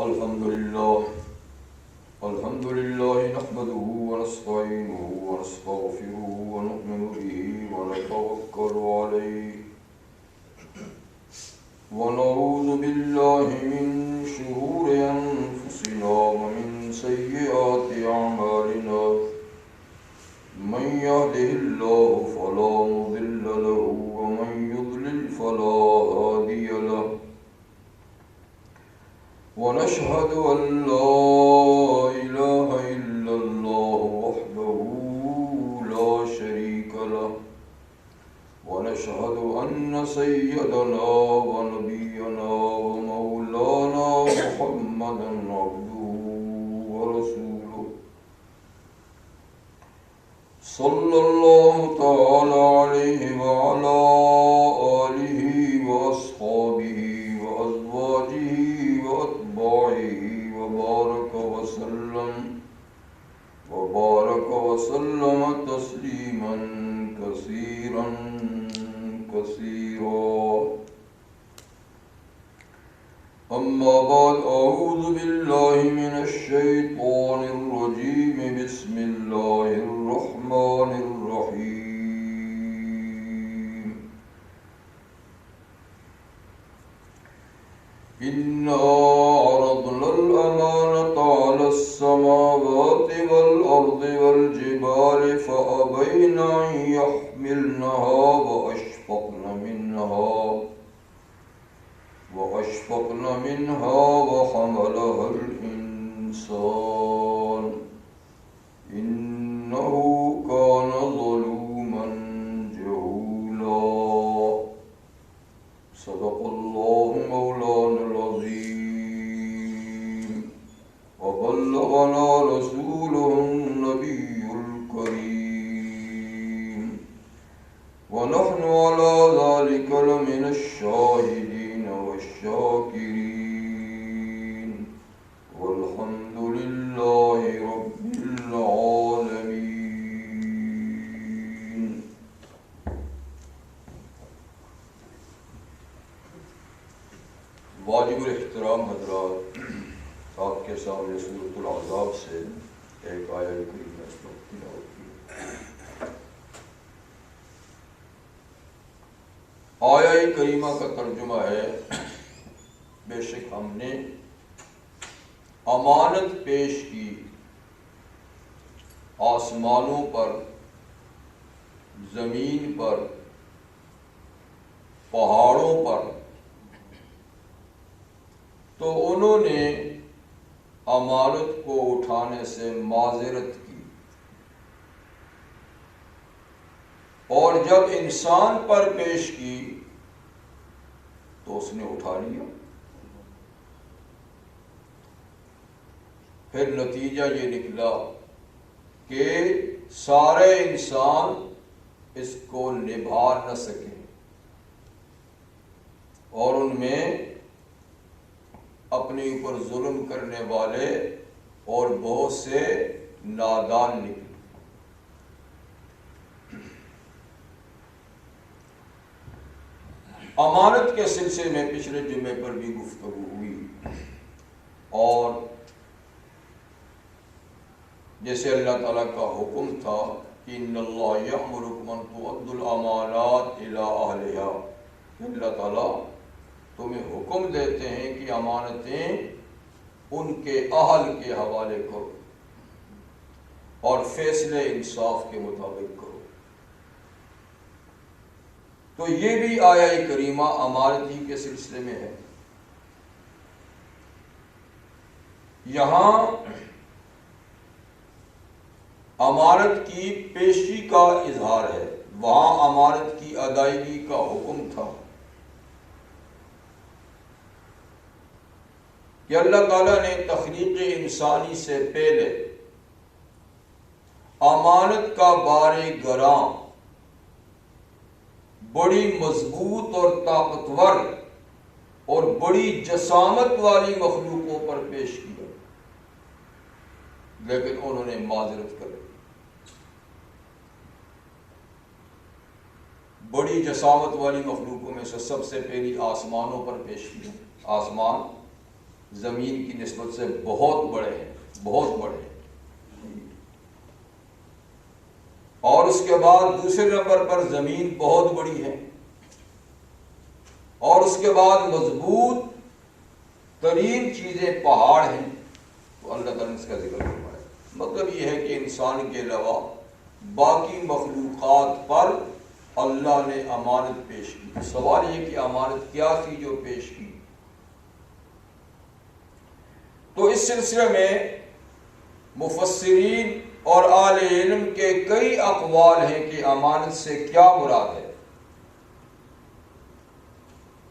الحمد لله نحمده ونستعينه ونستغفره ونؤمن به ونتوكل عليه ونعوذ بالله من شرور أنفسنا ومن سيئات أعمالنا من يهده الله فلا مضل له ومن يضلل فلا هادي له ونشهد أن لا إله إلا الله وحده لا شريك له ونشهد أن سيدنا ونبينا ومولانا محمدا عبده ورسوله صلى الله تعالى عليه وعلى آله وأصحابه وأزواجه وأتباعه وبارك وسلم تسليما كثيرا أما بعد أعوذ بالله من الشيطان الرجيم بسم الله الرحمن الرحيم إنا عرضنا الأمانة على السماوات والأرض والجبال فأبين أن يحملنها وأشفقن منها وحملها الإنسان إنه كان ظلوما جهولا صدق الله مولانا العظيم وبلغنا رسوله النبي الكريم ونحن على ذلك لمن الشاهدين والشاكرين والحمد لله رب العالمين. واجب الاحترام حضرات، آپ کے سامنے سورۃ العذاب سے ایک آیہ کریمہ اس وقت تلاوت کی. آیہ کریمہ کا ترجمہ ہے: بے شک ہم نے امانت پیش کی آسمانوں پر، زمین پر، پہاڑوں پر، تو انہوں نے امانت کو اٹھانے سے معذرت کی، اور جب انسان پر پیش کی تو اس نے اٹھا لیا. پھر نتیجہ یہ نکلا کہ سارے انسان اس کو نبھا نہ سکے، اور ان میں اپنے اوپر ظلم کرنے والے اور بہت سے نادان نکلے. امانت کے سلسلے میں پچھلے جمعے پر بھی گفتگو ہوئی، اور جیسے اللہ تعالیٰ کا حکم تھا کہ ان اللہ یأمرکم ان تؤدوا الامانات الی اہلہا، کہ اللہ تعالیٰ تمہیں حکم دیتے ہیں کہ امانتیں ان کے اہل کے حوالے کرو اور فیصلے انصاف کے مطابق کرو. تو یہ بھی آیہ کریمہ امانتی کے سلسلے میں ہے. یہاں امانت کی پیشی کا اظہار ہے، وہاں امانت کی ادائیگی کا حکم تھا کہ اللہ تعالیٰ نے تخلیق انسانی سے پہلے امانت کا بار گراں بڑی مضبوط اور طاقتور اور بڑی جسامت والی مخلوقوں پر پیش کیا، لیکن انہوں نے معذرت کر لی. بڑی جسامت والی مخلوقوں میں سے سب سے پہلی آسمانوں پر پیش کیا. آسمان زمین کی نسبت سے بہت بڑے ہیں، بہت بڑے ہیں۔ اور اس کے بعد دوسرے نمبر پر زمین بہت بڑی ہے، اور اس کے بعد مضبوط ترین چیزیں پہاڑ ہیں۔ تو اللہ تعالیٰ نے اس کا ذکر فرمایا۔ مطلب یہ ہے کہ انسان کے علاوہ باقی مخلوقات پر اللہ نے امانت پیش کی۔ سوال یہ کہ امانت کیا تھی جو پیش کی؟ تو اس سلسلے میں مفسرین اور اہل علم کے کئی اقوال ہیں کہ امانت سے کیا مراد ہے۔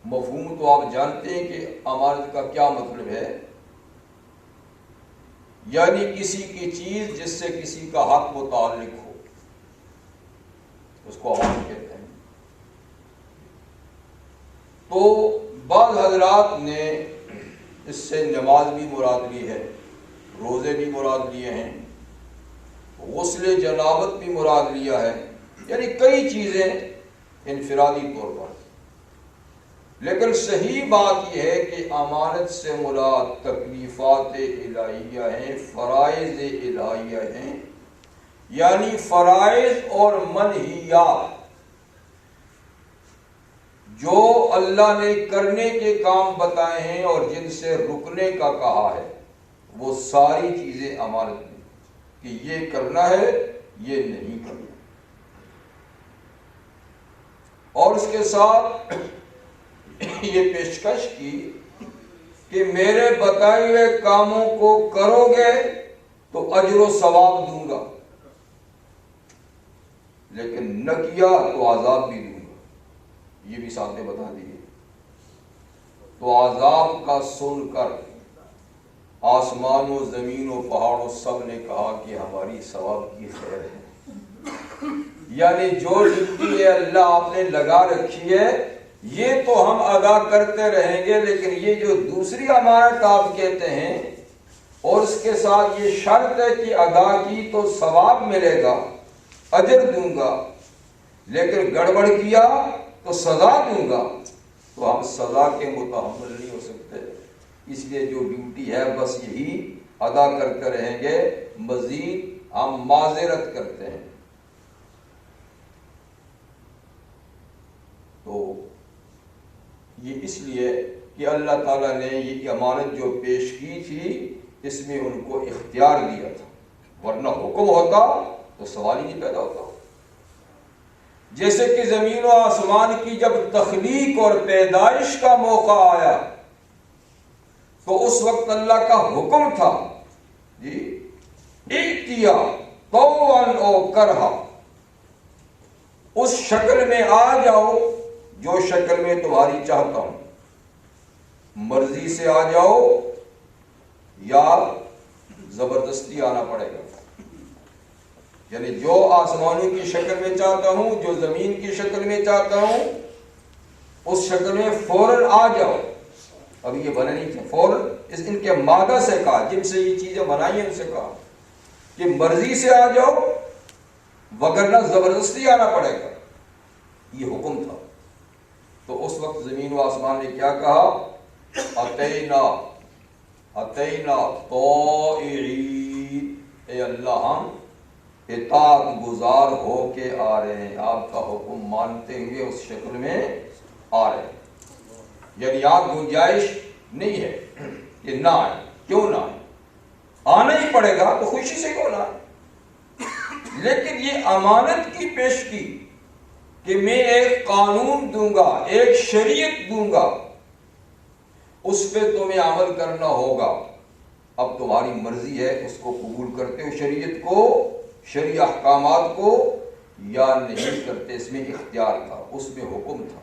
مفہوم تو آپ جانتے ہیں کہ امانت کا کیا مطلب ہے، یعنی کسی کی چیز جس سے کسی کا حق متعلق ہو، اس کو امانت کہتے ہیں۔ تو بعض حضرات نے اس سے نماز بھی مراد لی ہے، روزے بھی مراد لیے ہیں، غسل جنابت بھی مراد لیا ہے، یعنی کئی چیزیں انفرادی طور پر۔ لیکن صحیح بات یہ ہے کہ امانت سے مراد تکلیفات الہیہ ہیں، فرائض الہیہ ہیں، یعنی فرائض اور منہیات جو اللہ نے کرنے کے کام بتائے ہیں اور جن سے رکنے کا کہا ہے، وہ ساری چیزیں امانت میں کہ یہ کرنا ہے، یہ نہیں کرنا۔ اور اس کے ساتھ یہ پیشکش کی کہ میرے بتائے ہوئے کاموں کو کرو گے تو اجر و ثواب دوں گا، لیکن نہ کیا تو عذاب بھی دوں گا، یہ بھی ساتھ میں بتا دیے۔ تو عذاب کا سن کر آسمان و زمین و پہاڑوں سب نے کہا کہ ہماری ثواب کی خیر ہے، یعنی جو ڈیوٹی ہے اللہ آپ نے لگا رکھی ہے یہ تو ہم ادا کرتے رہیں گے، لیکن یہ جو دوسری امانت آپ کہتے ہیں اور اس کے ساتھ یہ شرط ہے کہ ادا کی تو ثواب ملے گا، اجر دوں گا، لیکن گڑبڑ کیا تو سزا دوں گا، تو ہم سزا کے متحمل نہیں ہو سکتے، اس لیے جو ڈیوٹی ہے بس یہی ادا کرتے رہیں گے، مزید ہم معذرت کرتے ہیں۔ تو یہ اس لیے کہ اللہ تعالیٰ نے یہ امانت جو پیش کی تھی اس میں ان کو اختیار دیا تھا، ورنہ حکم ہوتا تو سوال ہی نہیں پیدا ہوتا۔ جیسے کہ زمین و آسمان کی جب تخلیق اور پیدائش کا موقع آیا تو اس وقت اللہ کا حکم تھا جی ائتیا طوعا او کرہا، اس شکل میں آ جاؤ جو شکل میں تمہاری چاہتا ہوں، مرضی سے آ جاؤ یا زبردستی آنا پڑے گا، یعنی جو آسمانوں کی شکل میں چاہتا ہوں، جو زمین کی شکل میں چاہتا ہوں، اس شکل میں فوراً آ جاؤ۔ اب یہ بنے نہیں تھے، فوراً ان کے مادہ سے کہا، جن سے یہ چیزیں بنائی ہیں ان سے کہا کہ مرضی سے آ جاؤ وگرنہ زبردستی آنا پڑے گا، یہ حکم تھا۔ تو اس وقت زمین و آسمان نے کیا کہا؟ اتینا طائعین، اے اللہ ہم اطاعت گزار ہو کے آ رہے ہیں، آپ کا حکم مانتے ہوئے اس شکل میں آ رہے ہیں، یعنی آپ گنجائش نہیں ہے کہ نہ آئے، کیوں نہ آئے، آنا ہی پڑے گا تو خوشی سے کیوں نہ آئے، لیکن یہ امانت کی پیش کی کہ میں ایک قانون دوں گا، ایک شریعت دوں گا، اس پہ تمہیں عمل کرنا ہوگا، اب تمہاری مرضی ہے اس کو قبول کرتے ہو شریعت کو، شرعی احکامات کو، یا نہیں کرتے، اس میں اختیار تھا، اس میں حکم تھا۔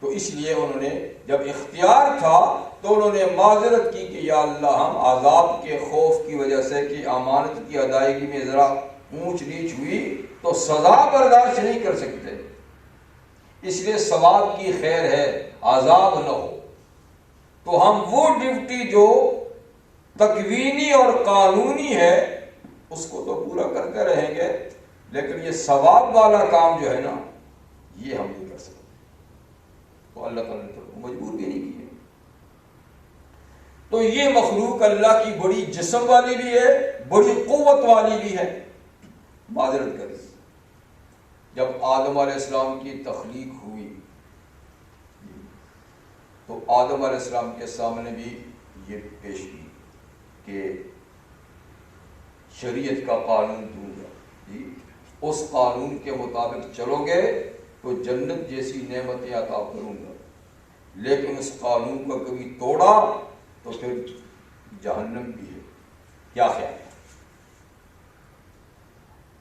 تو اس لیے انہوں نے جب اختیار تھا تو انہوں نے معذرت کی کہ یا اللہ ہم عذاب کے خوف کی وجہ سے کہ امانت کی ادائیگی میں ذرا اونچ نیچ ہوئی تو سزا برداشت نہیں کر سکتے، اس لیے ثواب کی خیر ہے، عذاب نہ ہو۔ تو ہم وہ ڈیوٹی جو تکوینی اور قانونی ہے اس کو تو پورا کرتے رہیں گے، لیکن یہ ثواب والا کام جو ہے نا یہ ہم نہیں کر سکتے۔ تو اللہ تعالیٰ نے تو مجبور بھی نہیں کیے، تو یہ مخلوق اللہ کی بڑی جسم والی بھی ہے، بڑی قوت والی بھی ہے۔ معذرت کریں، جب آدم علیہ السلام کی تخلیق ہوئی تو آدم علیہ السلام کے سامنے بھی یہ پیش کی کہ شریعت کا قانون دوں گا، جی اس قانون کے مطابق چلو گے تو جنت جیسی نعمتیں عطا کروں گا، لیکن اس قانون کو کبھی توڑا تو پھر جہنم بھی ہے۔ کیا خیال ہے؟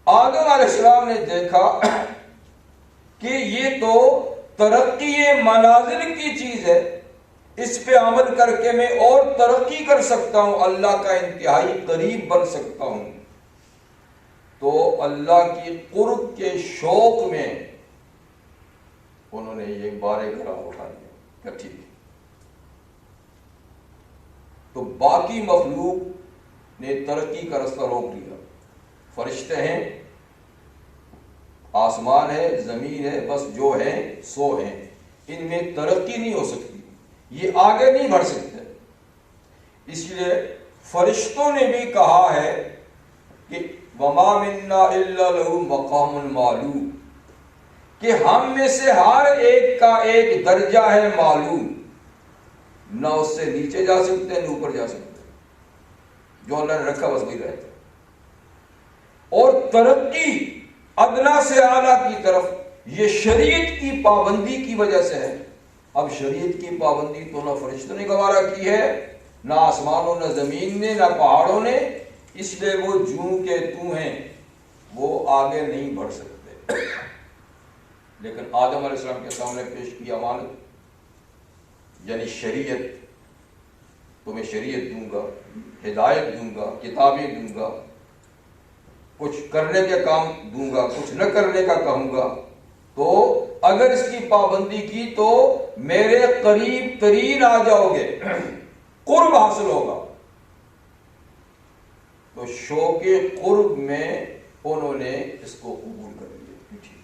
آدم علیہ السلام نے دیکھا کہ یہ تو ترقی منازل کی چیز ہے، اس پہ عمل کر کے میں اور ترقی کر سکتا ہوں، اللہ کا انتہائی قریب بن سکتا ہوں۔ تو اللہ کی قرب کے شوق میں انہوں نے یہ بارے گراہ اٹھا دیا کہ ٹھیک ہے۔ تو باقی مخلوق نے ترقی کا رستہ روک لیا، فرشتے ہیں، آسمان ہے، زمین ہے، بس جو ہے سو ہیں، ان میں ترقی نہیں ہو سکتی، یہ آگے نہیں بڑھ سکتے۔ اس لیے فرشتوں نے بھی کہا ہے کہ وَمَا مِنَّا إِلَّا لَهُ مَقَامٌ مَعْلُومٌ، کہ ہم میں سے ہر ایک کا ایک درجہ ہے معلوم، نہ اس سے نیچے جا سکتے نہ اوپر جا سکتے، جو اللہ نے رکھا بس وہی رہتا۔ اور ترقی ادنا سے اعلیٰ کی طرف یہ شریعت کی پابندی کی وجہ سے ہے۔ اب شریعت کی پابندی تو نہ فرشتوں نے گوارا کی ہے، نہ آسمانوں، نہ زمین نے، نہ پہاڑوں نے، اس لیے وہ جوں کے تو ہیں، وہ آگے نہیں بڑھ سکتے۔ لیکن آدم علیہ السلام کے سامنے پیش کی امانت، یعنی شریعت، تمہیں شریعت دوں گا، ہدایت دوں گا، کتابیں دوں گا، کچھ کرنے کے کام دوں گا، کچھ نہ کرنے کا کہوں گا، تو اگر اس کی پابندی کی تو میرے قریب ترین آ جاؤ گے، قرب حاصل ہوگا۔ تو شوق قرب میں انہوں نے اس کو قبول کر لیا، ٹھیک ہے،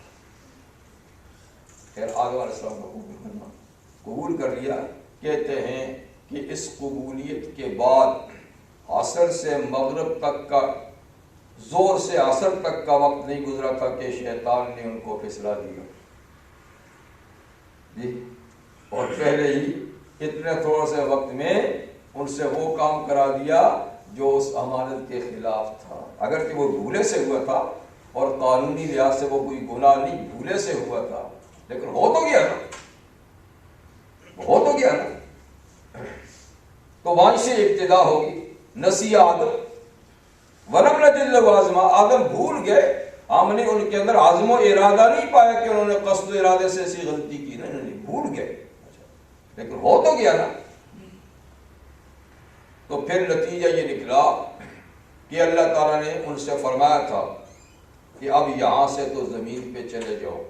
خیر آدم علیہ السلام کو قبول کر لیا۔ کہتے ہیں کہ اس قبولیت کے بعد عصر سے مغرب تک کا، زور سے عصر تک کا وقت نہیں گزرا تھا کہ شیطان نے ان کو پھسلا دیا، جی، اور پہلے ہی اتنے تھوڑے سے وقت میں ان سے وہ کام کرا دیا جو اس امانت کے خلاف تھا۔ اگر کہ وہ بھولے سے ہوا تھا اور قانونی لحاظ سے وہ کوئی گناہ نہیں، بھولے سے ہوا تھا، لیکن ہو تو گیا نا، ہو تو گیا نا۔ تو وہاں سے ابتدا ہوگی، نسی آدم ولم نجد لہ عزما، آدم بھول گئے، ہم نے ان کے اندر عزم و ارادہ نہیں پایا کہ انہوں نے قصد و ارادے سے ایسی غلطی کی، نہیں، بھول گئے، لیکن ہو تو گیا نا۔ تو پھر نتیجہ یہ نکلا کہ اللہ تعالیٰ نے ان سے فرمایا تھا کہ اب یہاں سے تو زمین پہ چلے جاؤ،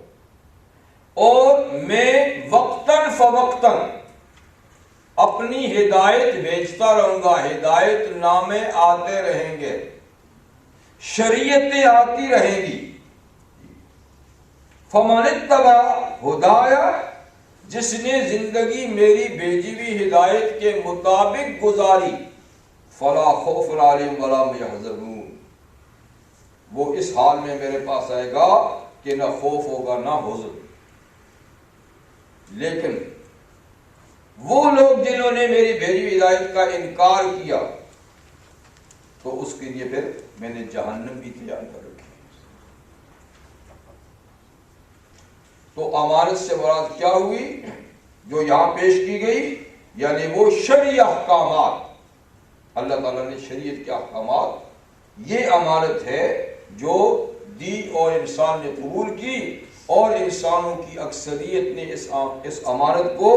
اور میں وقتاً فوقتاً اپنی ہدایت بھیجتا رہوں گا، ہدایت نامے آتے رہیں گے، شریعتیں آتی رہیں گی۔ فَمَنِ اتَّبَعَ ہدایٰ، جس نے زندگی میری بھیجی ہوئی ہدایت کے مطابق گزاری، فَلَا خَوْفٌ عَلَيْهِمْ وَلَا هُمْ يَحْزَنُونَ، وہ اس حال میں میرے پاس آئے گا کہ نہ خوف ہوگا نہ حزن۔ لیکن وہ لوگ جنہوں نے میری بھیجی ہوئی ہدایت کا انکار کیا تو اس کے لیے پھر میں نے جہنم بھی تیار کر رکھی۔ تو امانت سے مراد کیا ہوئی جو یہاں پیش کی گئی، یعنی وہ شرعی احکامات، اللہ تعالیٰ نے شریعت کے احکامات، یہ امانت ہے جو دی اور انسان نے قبول کی، اور انسانوں کی اکثریت نے اس امانت کو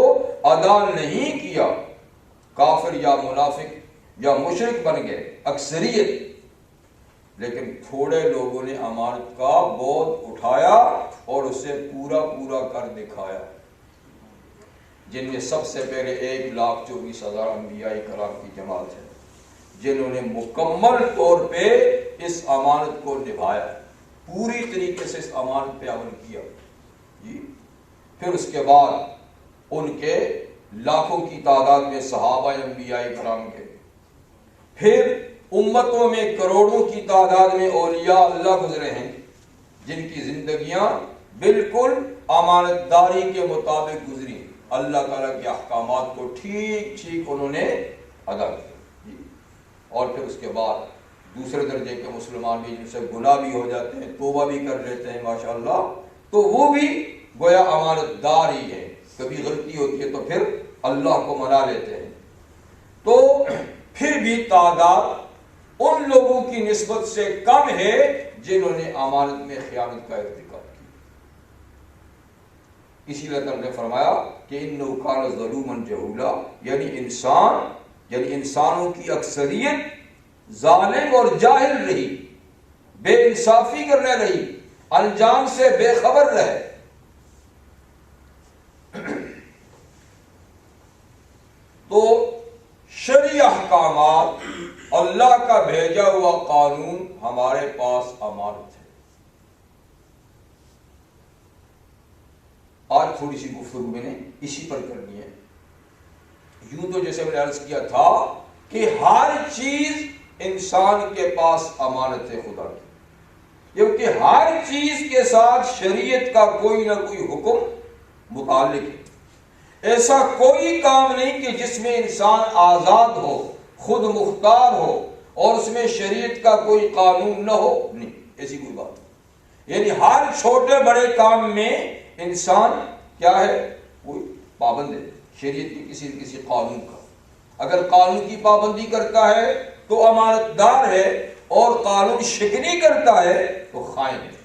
ادا نہیں کیا، کافر یا منافق یا مشرک بن گئے اکثریت، لیکن تھوڑے لوگوں نے امانت کا بوجھ اٹھایا اور اسے پورا پورا کر دکھایا، جن میں سب سے پہلے 1,24,000 انبیاء کرام کی جماعت ہے، جنہوں نے مکمل طور پہ اس امانت کو نبھایا، پوری طریقے سے اس امانت پہ عمل کیا، جی۔ پھر اس کے بعد ان کے لاکھوں کی تعداد میں صحابہ انبیاء کرام کے، پھر امتوں میں کروڑوں کی تعداد میں اولیاء اللہ گزرے ہیں جن کی زندگیاں بالکل امانت داری کے مطابق گزری، اللہ تعالیٰ کے احکامات کو ٹھیک ٹھیک انہوں نے ادا کیا، اور پھر اس کے بعد دوسرے درجے کے مسلمان بھی جن سے گناہ بھی ہو جاتے ہیں، توبہ بھی کر لیتے ہیں ماشاءاللہ، تو وہ بھی گویا امانت دار ہی ہے، کبھی غلطی ہوتی ہے تو پھر اللہ کو منا لیتے ہیں، تو پھر بھی تعداد ان لوگوں کی نسبت سے کم ہے جنہوں نے امانت میں خیانت کا ارتکاب کیا۔ اسی لیے اللہ نے فرمایا کہ انہ کان ظلوما جہولا، یعنی انسانوں کی اکثریت ظالم اور جاہل رہی، بے انصافی کرنے رہی، انجام سے بے خبر رہے۔ تو شرعی احکامات، اللہ کا بھیجا ہوا قانون ہمارے پاس امانت ہے۔ آج تھوڑی سی گفتگو میں نے اسی پر کرنی ہے۔ یوں تو جیسے میں نے عرض کیا تھا کہ ہر چیز انسان کے پاس امانت ہے خدا کی، کیونکہ ہر چیز کے ساتھ شریعت کا کوئی نہ کوئی حکم متعلق ہے۔ ایسا کوئی کام نہیں کہ جس میں انسان آزاد ہو، خود مختار ہو اور اس میں شریعت کا کوئی قانون نہ ہو، نہیں، ایسی کوئی بات نہیں۔ یعنی ہر چھوٹے بڑے کام میں انسان کیا ہے، کوئی پابند ہے شریعت کی کسی نہ کسی قانون کا۔ اگر قانون کی پابندی کرتا ہے تو امانت دار ہے، اور قانون شکنی کرتا ہے تو خائن ہے۔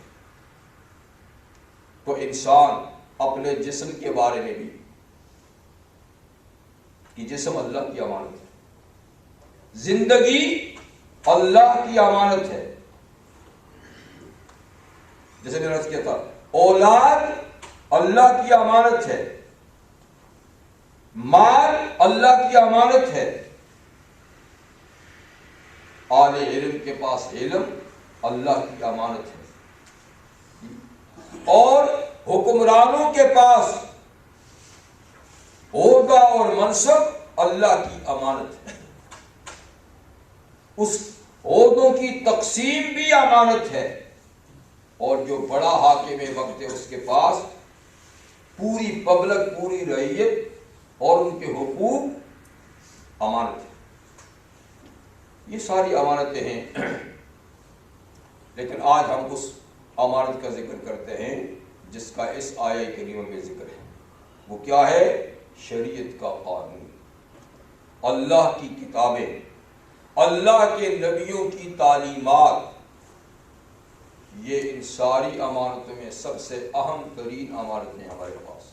تو انسان اپنے جسم کے بارے میں بھی، کہ جسم اللہ کی امانت ہے، زندگی اللہ کی امانت ہے، جیسے میں نے عرض کیا تھا اولاد اللہ کی امانت ہے، مال اللہ کی امانت ہے، اہل علم کے پاس علم اللہ کی امانت ہے، اور حکمرانوں کے پاس عہدہ اور منصب اللہ کی امانت ہے۔ اس عہدوں کی تقسیم بھی امانت ہے، اور جو بڑا حاکم وقت ہے اس کے پاس پوری پبلک، پوری رعیت اور ان کے حقوق امانت ہے۔ یہ ساری امانتیں ہیں، لیکن آج ہم اس امانت کا ذکر کرتے ہیں جس کا اس آیہ کریمہ میں ذکر ہے۔ وہ کیا ہے؟ شریعت کا قانون، اللہ کی کتابیں، اللہ کے نبیوں کی تعلیمات۔ یہ ان ساری امانتوں میں سب سے اہم ترین امانتیں ہمارے پاس۔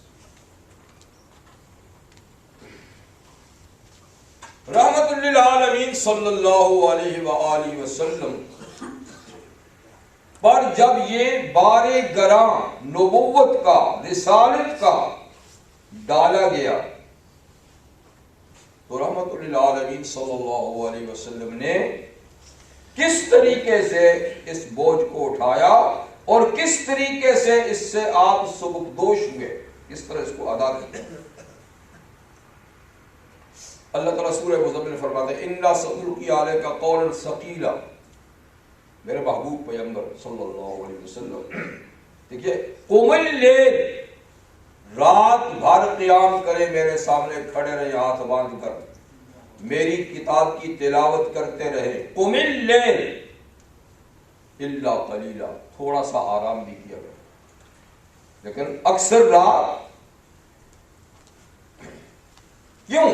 رحمت للعالمین صلی اللہ علیہ وآلہ وسلم پر جب یہ بار گراں نبوت کا، رسالت کا ڈالا گیا تو رحمت للعالمین صلی اللہ علیہ وسلم نے کس طریقے سے اس بوجھ کو اٹھایا اور کس طریقے سے اس سے آپ سبکدوش ہوئے، کس طرح اس کو ادا کیا۔ اللہ تعالیٰ سورہ مزمل فرماتے ہیں اِنَّا سَنُلْقِي عَلَيْكَ قَوْلًا ثَقِيلًا، میرے محبوب پیغمبر صلی اللہ علیہ وسلم، دیکھیے قُمِ اللَّيْلِ، رات بھر قیام کرے، میرے سامنے کھڑے رہے ہاتھ باندھ کر، میری کتاب کی تلاوت کرتے رہے۔ قُمِ اللَّيْلِ إِلَّا قَلِيلًا، تھوڑا سا آرام بھی کیا کرے، لیکن اکثر رات کیوں؟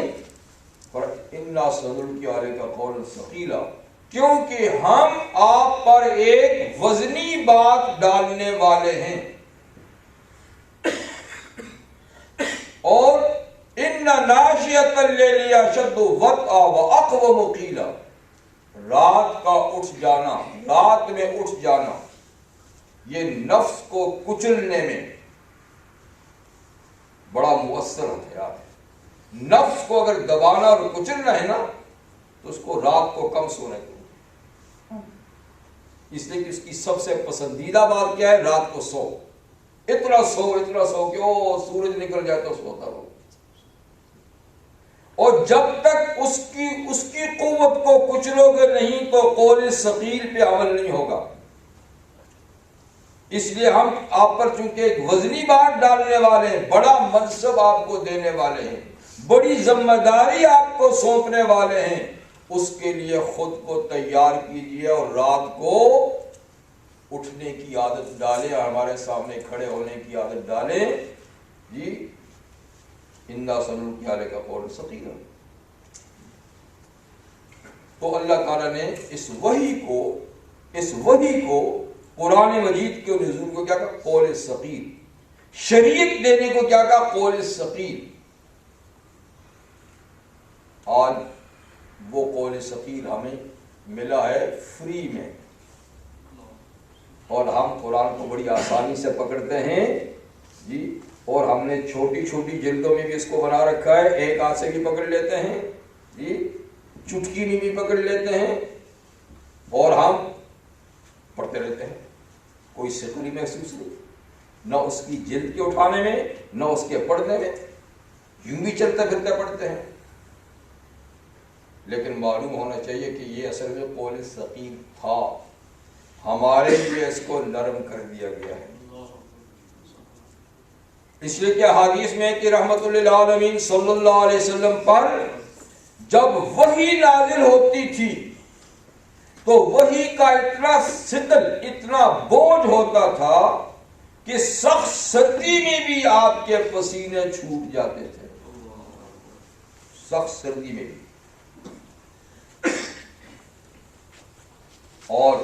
اِنَّا سَنُلْقِي عَلَيْكَ قَوْلًا ثَقِيلًا، کیونکہ ہم آپ پر ایک وزنی بات ڈالنے والے ہیں، اور إِنَّ نَاشِئَةَ اللَّيْلِ أَشَدُّ وَطْئًا وَأَقْوَمُ قِيلًا، رات کا اٹھ جانا، رات میں اٹھ جانا، یہ نفس کو کچلنے میں بڑا مؤثر ہتھیار ہے۔ نفس کو اگر دبانا اور کچلنا ہے نا تو اس کو رات کو کم سونے کو، اس لیے کہ اس کی سب سے پسندیدہ بات کیا ہے؟ رات کو سو، اتنا سو کہ او سورج نکل جائے تو سوتا رہو۔ اور جب تک اس کی قوت کو کچلو گے نہیں تو قول ثقیل پہ عمل نہیں ہوگا. اس لیے ہم آپ پر چونکہ ایک وزنی بات ڈالنے والے ہیں، بڑا منصب آپ کو دینے والے ہیں، بڑی ذمہ داری آپ کو سونپنے والے ہیں، اس کے لیے خود کو تیار کیجیے اور رات کو اٹھنے کی عادت ڈالیں، ہمارے سامنے کھڑے ہونے کی عادت ڈالیں. جی انا سنلقی علیک قولا ثقیلا. تو اللہ تعالیٰ نے اس وحی کو قرآن مجید کے نزول کو کیا کہا؟ قول ثقیل. شریعت دینے کو کیا کہا؟ قول ثقیل. آج وہ قول ثقیل ہمیں ملا ہے فری میں، اور ہم قرآن کو بڑی آسانی سے پکڑتے ہیں. جی اور ہم نے چھوٹی چھوٹی جلدوں میں بھی اس کو بنا رکھا ہے، ایک ہاتھ سے بھی پکڑ لیتے ہیں، جی چٹکی میں بھی پکڑ لیتے ہیں، اور ہم پڑھتے رہتے ہیں. کوئی ثقلی محسوس نہیں، نہ اس کی جلد کے اٹھانے میں نہ اس کے پڑھنے میں، یوں بھی چلتے پھرتے پڑھتے ہیں. لیکن معلوم ہونا چاہیے کہ یہ اصل میں قول ثقیل تھا، ہمارے لیے اس کو نرم کر دیا گیا ہے. اس لیے کہ حدیث میں کہ رحمت للعالمین صلی اللہ علیہ وسلم پر جب وحی نازل ہوتی تھی تو وحی کا اتنا ثقل، اتنا بوجھ ہوتا تھا کہ سخت سردی میں بھی آپ کے پسینے چھوٹ جاتے تھے، سخت سردی میں بھی. اور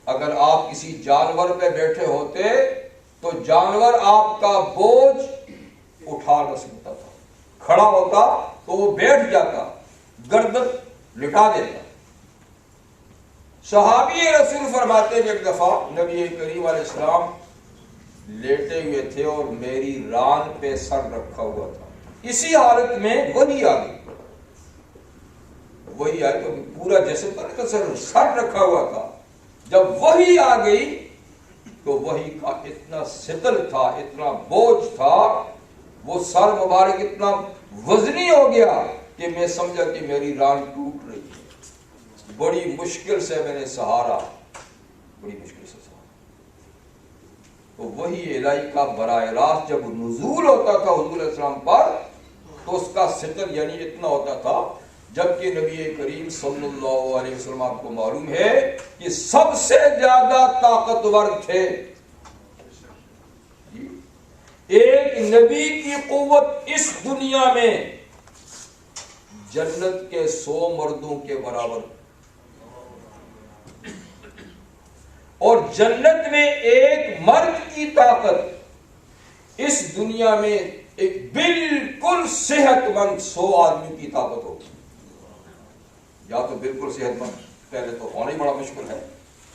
اگر آپ کسی جانور پہ بیٹھے ہوتے تو جانور آپ کا بوجھ اٹھا نہ سکتا تھا. کھڑا ہوتا تو وہ بیٹھ جاتا، گردن لٹا دیتا. صحابی رسول فرماتے ہیں ایک دفعہ نبی کریم علیہ السلام لیٹے ہوئے تھے اور میری ران پہ سر رکھا ہوا تھا. اسی حالت میں وحی آ گئی. وہی آئی تو پورا جسم پر سر رکھا ہوا تھا. جب وہی آ گئی تو وہی کا اتنا ثقل تھا، اتنا بوجھ تھا، وہ سر مبارک اتنا وزنی ہو گیا کہ میں سمجھا کہ میری ران ٹوٹ رہی ہے. بڑی مشکل سے میں نے سہارا، بڑی مشکل سے سہارا. تو وہی الہی کا براہ راست جب نزول ہوتا تھا حضور علیہ السلام پر تو اس کا ثقل یعنی اتنا ہوتا تھا، جبکہ نبی کریم صلی اللہ علیہ وسلم آپ کو معلوم ہے کہ سب سے زیادہ طاقتور تھے. ایک نبی کی قوت اس دنیا میں جنت کے 100 مردوں کے برابر، اور جنت میں ایک مرد کی طاقت اس دنیا میں ایک بالکل صحت مند 100 آدمی کی طاقت ہوگی. یا تو بالکل صحت مند پہلے تو ہونا ہی بڑا مشکل ہے،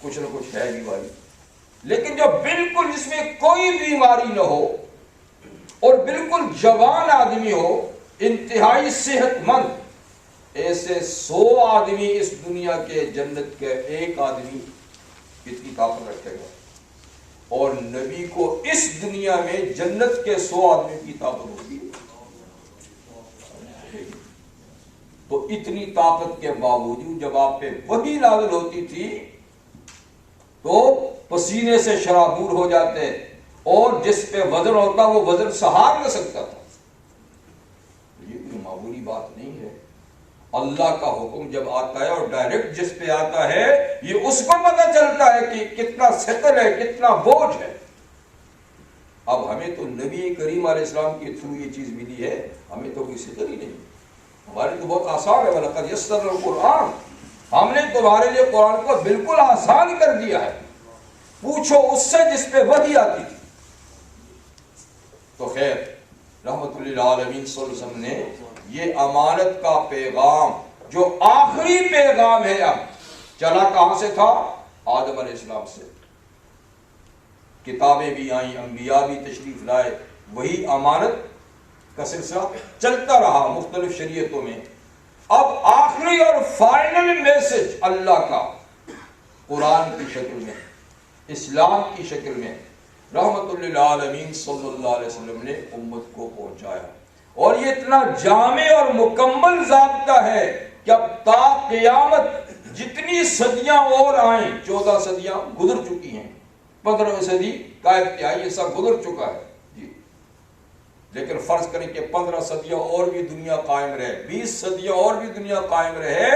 کچھ نہ کچھ ہے بیماری، لیکن جو بالکل جس میں کوئی بیماری نہ ہو اور بالکل جوان آدمی ہو، انتہائی صحت مند، ایسے 100 آدمی اس دنیا کے جنت کے ایک آدمی کتنی طاقت رکھے گا. اور نبی کو اس دنیا میں جنت کے 100 آدمی کی طاقت ہوگی. تو اتنی طاقت کے باوجود جب آپ پہ وحی نازل ہوتی تھی تو پسینے سے شرابور ہو جاتے، اور جس پہ وزن ہوتا وہ وزن سہار نہ سکتا تھا. یہ کوئی معمولی بات نہیں ہے. اللہ کا حکم جب آتا ہے اور ڈائریکٹ جس پہ آتا ہے یہ اس کو پتہ چلتا ہے کہ کتنا ثقل ہے، کتنا بوجھ ہے. اب ہمیں تو نبی کریم علیہ السلام کے تھرو یہ چیز ملی ہے، ہمیں تو کوئی ثقل ہی نہیں. ہمارے تو بہت آسان ہے. وَلَقَدْ يَسَّرْنَا الْقُرْآنَ، ہم نے تمہارے لیے قرآن کو بالکل آسان کر دیا ہے. پوچھو اس سے جس پہ وحی آتی تھی. تو خیر رحمت للعالمین صلی اللہ علیہ وسلم نے یہ امانت کا پیغام جو آخری پیغام ہے، اب چلا کہاں سے تھا؟ آدم علیہ السلام سے. کتابیں بھی آئیں، انبیاء بھی تشریف لائے، وہی امانت کا سلسلہ چلتا رہا مختلف شریعتوں میں. اب آخری اور فائنل میسج اللہ کا قرآن کی شکل میں، اسلام کی شکل میں رحمت للعالمین صلی اللہ علیہ وسلم نے امت کو پہنچایا. اور یہ اتنا جامع اور مکمل ضابطہ ہے کہ اب تا قیامت جتنی صدیاں اور آئیں، 14 صدیاں گزر چکی ہیں، 15ویں صدی کا ابتدائی حصہ گزر چکا ہے جی، لیکن فرض کریں کہ 15 صدیاں اور بھی دنیا قائم رہے، 20 صدیاں اور بھی دنیا قائم رہے،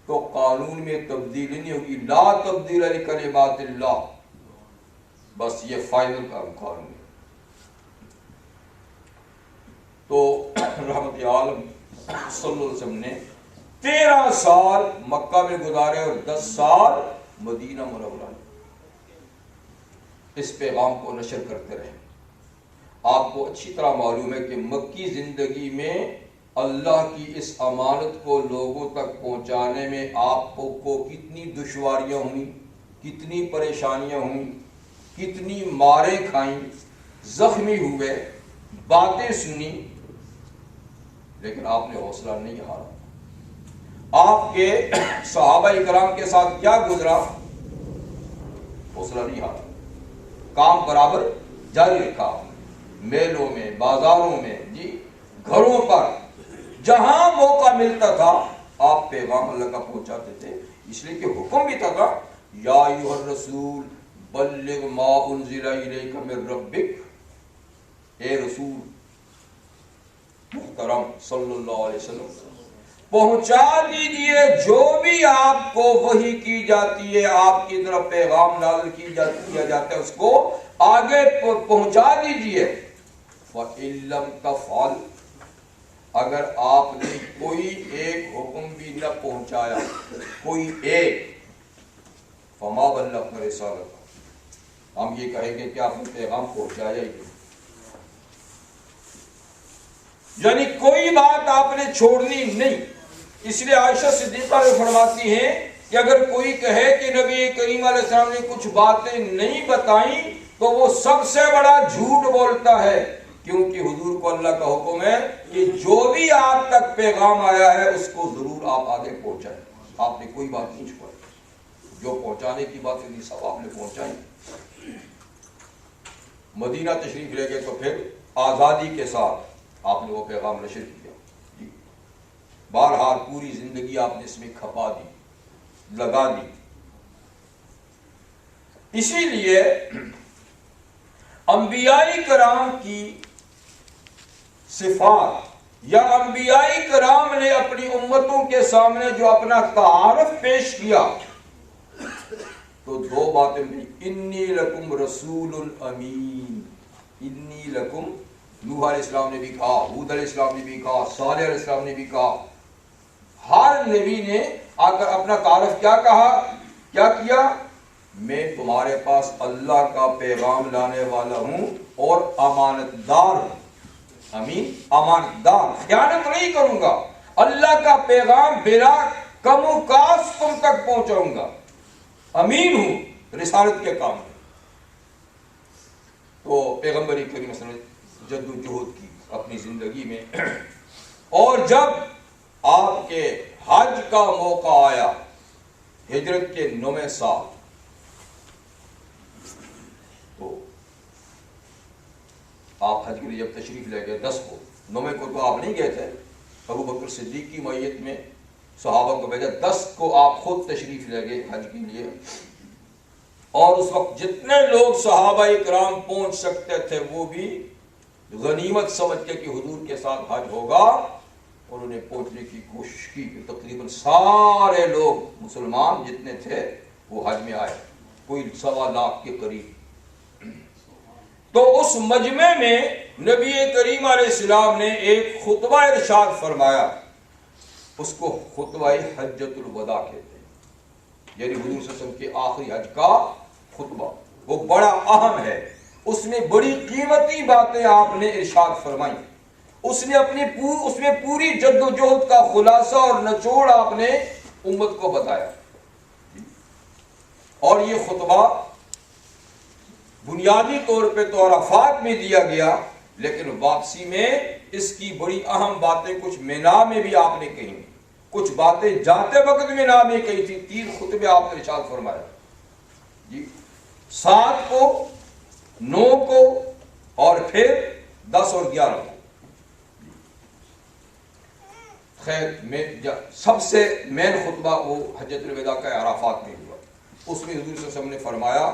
تو قانون میں تبدیلی نہیں ہوگی، لا تبدیل لکلمات اللہ، بس یہ فائنل کا قانون ہے۔ تو رحمت عالم صلی اللہ علیہ وسلم نے 13 سال مکہ میں گزارے اور 10 سال مدینہ منورہ میں اس پیغام کو نشر کرتے رہے۔ آپ کو اچھی طرح معلوم ہے کہ مکی زندگی میں اللہ کی اس امانت کو لوگوں تک پہنچانے میں آپ کو کتنی دشواریاں ہوئیں، کتنی پریشانیاں ہوئیں، کتنی ماریں کھائیں، زخمی ہوئے، باتیں سنی، لیکن آپ نے حوصلہ نہیں ہارا۔ آپ کے صحابہ کرام کے ساتھ کیا گزرا؟ حوصلہ نہیں ہارا، کام برابر جاری رکھا، میلوں میں، بازاروں میں، جی گھروں پر جہاں موقع ملتا تھا آپ پیغام اللہ کا پہنچاتے تھے، اس لیے کہ حکم بھی تھا یا ایھا الرسول بلغ ما انزل الیک من ربک، اے رسول محترم صلی اللہ علیہ وسلم پہنچا دیجئے جو بھی آپ کو وحی کی جاتی ہے، آپ کی طرف پیغام نازل کیا جاتا ہے، اس کو آگے پہنچا دیجئے۔ فَإِن لَّمْ تَفْعَلْ، اگر آپ نے کوئی ایک حکم بھی نہ پہنچایا، کوئی ایک، فَمَا بَلَّغْتَ رِسَالَتَهُ، ہم یہ کہیں گے کہ آپ نے پیغام پہنچایا ہی نہیں، یعنی کوئی بات آپ نے چھوڑنی نہیں۔ اس لیے عائشہ صدیقہ نے فرماتی ہیں کہ اگر کوئی کہے کہ نبی کریم علیہ السلام نے کچھ باتیں نہیں بتائیں تو وہ سب سے بڑا جھوٹ بولتا ہے، کیونکہ حضور کو اللہ کا حکم ہے کہ جو بھی آپ تک پیغام آیا ہے اس کو ضرور آپ آگے پہنچائیں۔ آپ نے کوئی بات نہیں چھوڑی، جو پہنچانے کی باتیں تھی سب آپ نے پہنچائی۔ مدینہ تشریف لے گئے تو پھر آزادی کے ساتھ آپ نے وہ پیغام نشر کیا، بہرحال پوری زندگی آپ نے اس میں کھپا دی، لگا دی۔ اسی لیے انبیاء کرام کی صفات یا انبیاء کرام نے اپنی امتوں کے سامنے جو اپنا تعارف پیش کیا تو دو باتیں بھی، انی لکم رسول امین، انی لکم، نوح علیہ السلام نے بھی کہا، ہود علیہ السلام نے بھی کہا، صالح علیہ السلام نے بھی کہا، ہر نبی نے آ کر اپنا تعارف کیا کہا، کیا کیا؟ میں تمہارے پاس اللہ کا پیغام لانے والا ہوں اور امانت دار ہوں۔ امین، امانت دار، خیانت نہیں کروں گا، اللہ کا پیغام بلا کم و کاست تم تک پہنچاؤں گا، امین ہوں رسالت کے کام میں۔ تو پیغمبر کریم صلی اللہ علیہ وسلم نے جد و جہد کی اپنی زندگی میں، اور جب آپ کے حج کا موقع آیا ہجرت کے 9ویں سال، تو آپ حج کے لیے جب تشریف لے گئے 10 کو، 9ویں کو تو آپ نہیں گئے تھے، ابو بکر صدیق کی معیت میں صحابہ کو بھیجا، 10 کو آپ خود تشریف لے گئے حج کے لیے، اور اس وقت جتنے لوگ صحابہ کرام پہنچ سکتے تھے وہ بھی غنیمت سمجھ کے کہ حضور کے ساتھ حج ہوگا، انہوں نے پہنچنے کی کوشش کی کہ تقریباً سارے لوگ مسلمان جتنے تھے وہ حج میں آئے، کوئی 1.25 لاکھ کے قریب۔ تو اس مجمع میں نبی کریم علیہ السلام نے ایک خطبہ ارشاد فرمایا، اس کو خطبہ حجۃ الوداع کہتے ہیں، یعنی حضور صلی اللہ علیہ وسلم کے آخری حج کا خطبہ، وہ بڑا اہم ہے، اس میں بڑی قیمتی باتیں آپ نے ارشاد فرمائی، اس میں پوری جد و جہد کا خلاصہ اور نچوڑ آپ نے امت کو بتایا، اور یہ خطبہ بنیادی طور پہ تو عرفات میں دیا گیا، لیکن واپسی میں اس کی بڑی اہم باتیں کچھ مینا میں بھی آپ نے کہی، کچھ باتیں جاتے وقت مینا میں کہی تھی، 3 خطبے آپ نے ارشاد فرمایا جی، 7 کو، 9 کو، اور پھر 10 اور 11 کو۔ خیر میں سب سے مین خطبہ وہ حجۃ الوداع کا عرفات میں ہوا. اس میں حضور صلی اللہ علیہ وسلم نے فرمایا،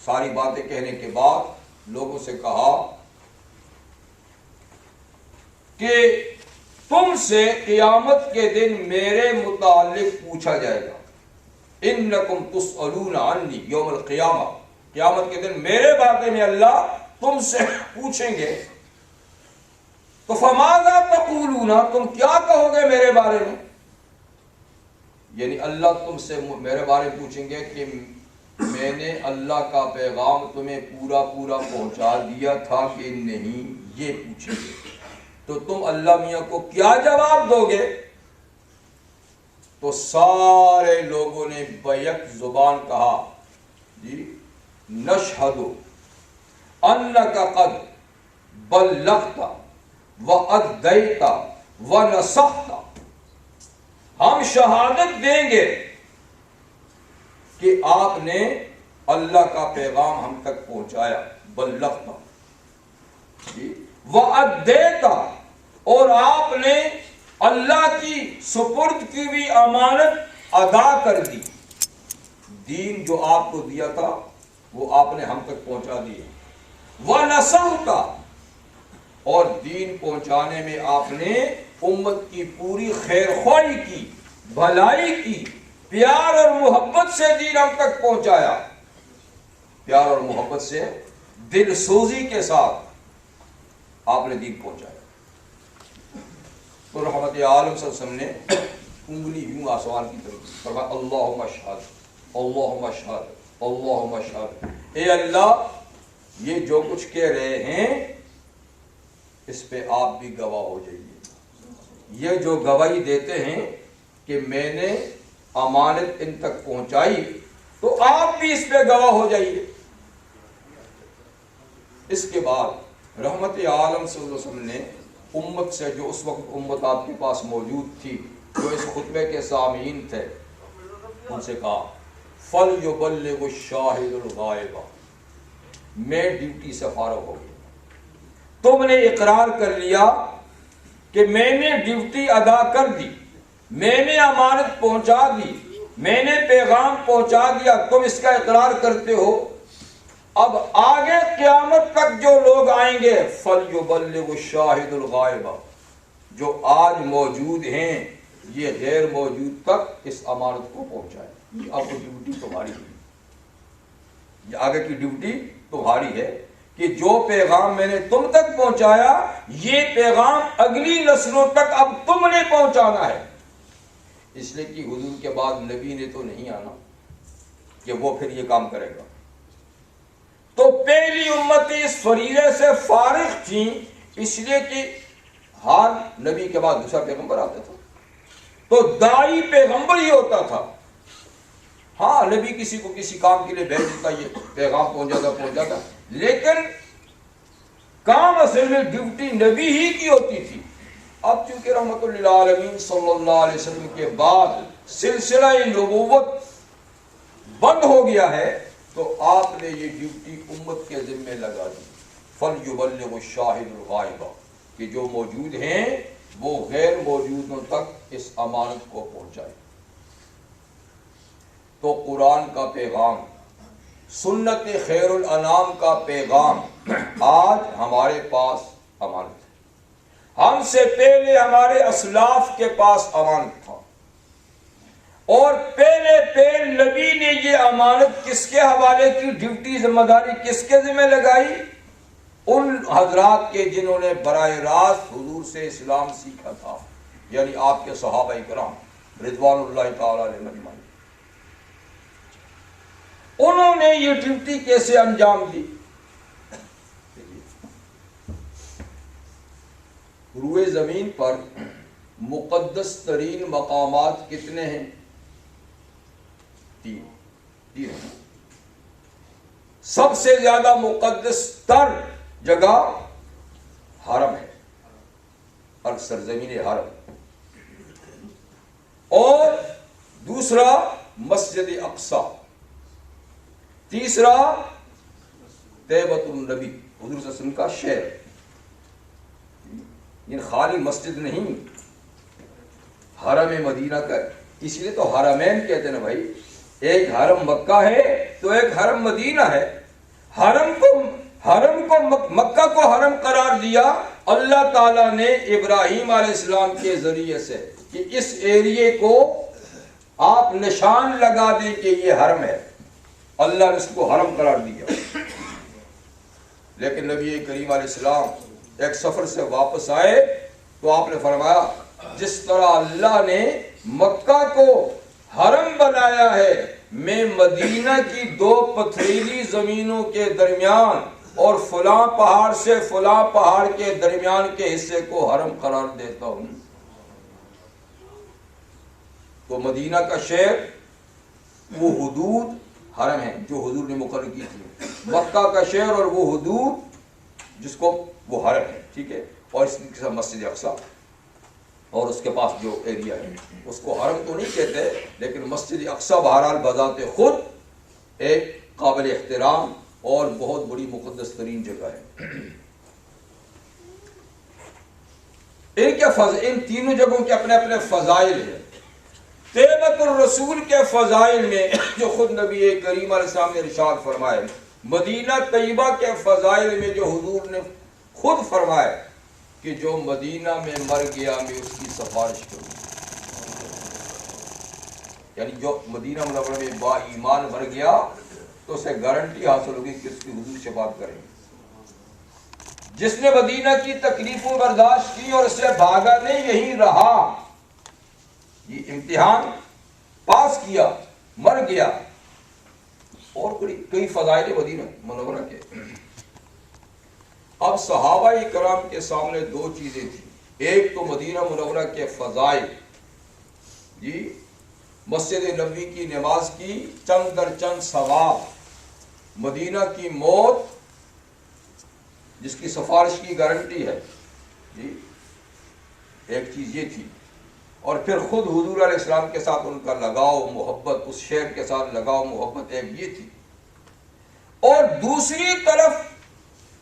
ساری باتیں کہنے کے بعد لوگوں سے کہا کہ تم سے قیامت کے دن میرے متعلق پوچھا جائے گا. انکم تسألون عنی یوم القیامہ، قیامت کے دن میرے بارے میں اللہ تم سے پوچھیں گے. تو فماذا تقولون، تم کیا کہو گے میرے بارے میں؟ یعنی اللہ تم سے میرے بارے میں پوچھیں گے کہ میں نے اللہ کا پیغام تمہیں پورا پہنچا دیا تھا کہ نہیں، یہ پوچھیں گے. تو تم اللہ میاں کو کیا جواب دو گے؟ تو سارے لوگوں نے بیک زبان کہا، جی نشہد انک قد بلغت وادیت ونصحت، ہم شہادت دیں گے کہ آپ نے اللہ کا پیغام ہم تک پہنچایا. بلغت جی، وادیت، اور آپ نے اللہ کی سپرد کی بھی امانت ادا کر دی. دین جو آپ کو دیا تھا وہ آپ نے ہم تک پہنچا دیا. وَنَصَحْتَ، اور دین پہنچانے میں آپ نے امت کی پوری خیر خواہی کی، بھلائی کی، پیار اور محبت سے دین ہم تک پہنچایا. پیار اور محبت سے، دل سوزی کے ساتھ آپ نے دین پہنچایا. تو رحمت عالم صلی اللہ علیہ وسلم نے انگلی یوں آسمان کی طرف فرمایا، اللہم اشہد اللہم اشہد اللہم اشہد، اے اللہ یہ جو کچھ کہہ رہے ہیں اس پہ آپ بھی گواہ ہو جائیے. یہ جو گواہی دیتے ہیں کہ میں نے امانت ان تک پہنچائی، تو آپ بھی اس پہ گواہ ہو جائیے. اس کے بعد رحمت عالم صلی اللہ علیہ وسلم نے امت سے، جو اس وقت امت آپ کے پاس موجود تھی، جو اس خطبے کے سامعین تھے، ان سے کہا فَلْيُبَلِّغُ الشَّاهِدُ الْغَائِبَ، میں ڈیوٹی سے فارغ ہو گیا. تم نے اقرار کر لیا کہ میں نے ڈیوٹی ادا کر دی، میں نے امانت پہنچا دی، میں نے پیغام پہنچا دیا، تم اس کا اقرار کرتے ہو. اب آگے قیامت تک جو لوگ آئیں گے، فَلْيُبَلِّغُ الشَّاهِدُ الْغَائِبَ، جو آج موجود ہیں یہ غیر موجود تک اس امانت کو پہنچائے. یہ اب ڈیوٹی تمہاری ہے، یہ آگے کی ڈیوٹی تمہاری ہے کہ جو پیغام میں نے تم تک پہنچایا، یہ پیغام اگلی نسلوں تک اب تم نے پہنچانا ہے. اس لیے کہ حضور کے بعد نبی نے تو نہیں آنا کہ وہ پھر یہ کام کرے گا. تو پہلی امتیں اس فریضے سے فارغ تھیں، اس لیے کہ ہر نبی کے بعد دوسرا پیغمبر آتا تھا، تو داعی پیغمبر ہی ہوتا تھا. ہاں نبی کسی کو کسی کام کے لیے بھیج دیتا، یہ پیغام پہنچ جاتا، لیکن کام اصل میں ڈیوٹی نبی ہی کی ہوتی تھی. اب چونکہ رحمت للعالمین صلی اللہ علیہ وسلم کے بعد سلسلہ نبوت بند ہو گیا ہے، تو آپ نے یہ ڈیوٹی امت کے ذمہ لگا دی. فَلْيُبَلِّغُ الشَّاهِدُ الْغَائِبَ، کہ جو موجود ہیں وہ غیر موجودوں تک اس امانت کو پہنچائے. تو قرآن کا پیغام، سنت خیر الانام کا پیغام آج ہمارے پاس امانت ہے. ہم سے پہلے ہمارے اسلاف کے پاس امانت تھا، اور پہلے نبی نے یہ امانت کس کے حوالے کی، ڈیوٹی ذمہ داری کس کے ذمہ لگائی؟ ان حضرات کے جنہوں نے براہ راست حضور سے اسلام سیکھا تھا، یعنی آپ کے صحابہ کرام رضوان اللہ تعالی علیہم اجمعین. انہوں نے یہ ڈیوٹی کیسے انجام دی؟ روئے زمین پر مقدس ترین مقامات کتنے ہیں؟ تین. سب سے زیادہ مقدس تر جگہ حرم ہے، اور سرزمین حرم، اور دوسرا مسجد اقصی، تیسرا طیبۃ النبی حضور صلی اللہ علیہ وسلم کا شہر. یہ خالی مسجد نہیں، حرم مدینہ کا، اس لیے تو حرمین کہتے ہیں نا بھائی، ایک حرم مکہ ہے تو ایک حرم مدینہ ہے۔ حرم کو مکہ کو حرم قرار دیا اللہ تعالیٰ نے ابراہیم علیہ السلام کے ذریعے سے کہ اس ایریے کو آپ نشان لگا دیں کہ یہ حرم ہے، اللہ نے اس کو حرم قرار دیا۔ لیکن نبی کریم علیہ السلام ایک سفر سے واپس آئے تو آپ نے فرمایا جس طرح اللہ نے مکہ کو حرم بنایا ہے، میں مدینہ کی 2 پتھریلی زمینوں کے درمیان اور فلاں پہاڑ سے فلاں پہاڑ کے درمیان کے حصے کو حرم قرار دیتا ہوں۔ تو مدینہ کا شہر وہ حدود حرم ہے جو حضور نے مقرر کی تھی، مکہ کا شہر اور وہ حدود جس کو وہ حرم ہے، ٹھیک ہے، اور اس کے ساتھ مسجد اقصیٰ اور اس کے پاس جو ایریا ہے اس کو حرم تو نہیں کہتے، لیکن مسجد اقصیٰ بہرحال بذات خود ایک قابل احترام اور بہت بڑی مقدس ترین جگہ ہے۔ ان تینوں جگہوں کے اپنے اپنے فضائل ہیں۔ طیبۃ الرسول کے فضائل میں جو خود نبی کریم علیہ السلام نے ارشاد فرمائے، مدینہ طیبہ کے فضائل میں جو حضور نے خود فرمائے کہ جو مدینہ میں مر گیا میں اس کی سفارش کروں، یعنی جو مدینہ منورہ میں با ایمان مر گیا تو اسے گارنٹی حاصل ہوگی کہ اس کی حضور شفاعت کریں گے۔ جس نے مدینہ کی تکلیفوں برداشت کی اور اس سے بھاگا نہیں، یہی رہا، یہ امتحان پاس کیا، مر گیا۔ اور کئی فضائل مدینہ منورہ کے۔ اب صحابہ کرام کے سامنے 2 چیزیں تھیں، ایک تو مدینہ منورہ کے فضائل، جی مسجد نبوی کی نماز کی چند در چند ثواب، مدینہ کی موت جس کی سفارش کی گارنٹی ہے، جی ایک چیز یہ تھی، اور پھر خود حضور علیہ السلام کے ساتھ ان کا لگاؤ محبت، اس شہر کے ساتھ لگاؤ محبت ایک یہ تھی، اور دوسری طرف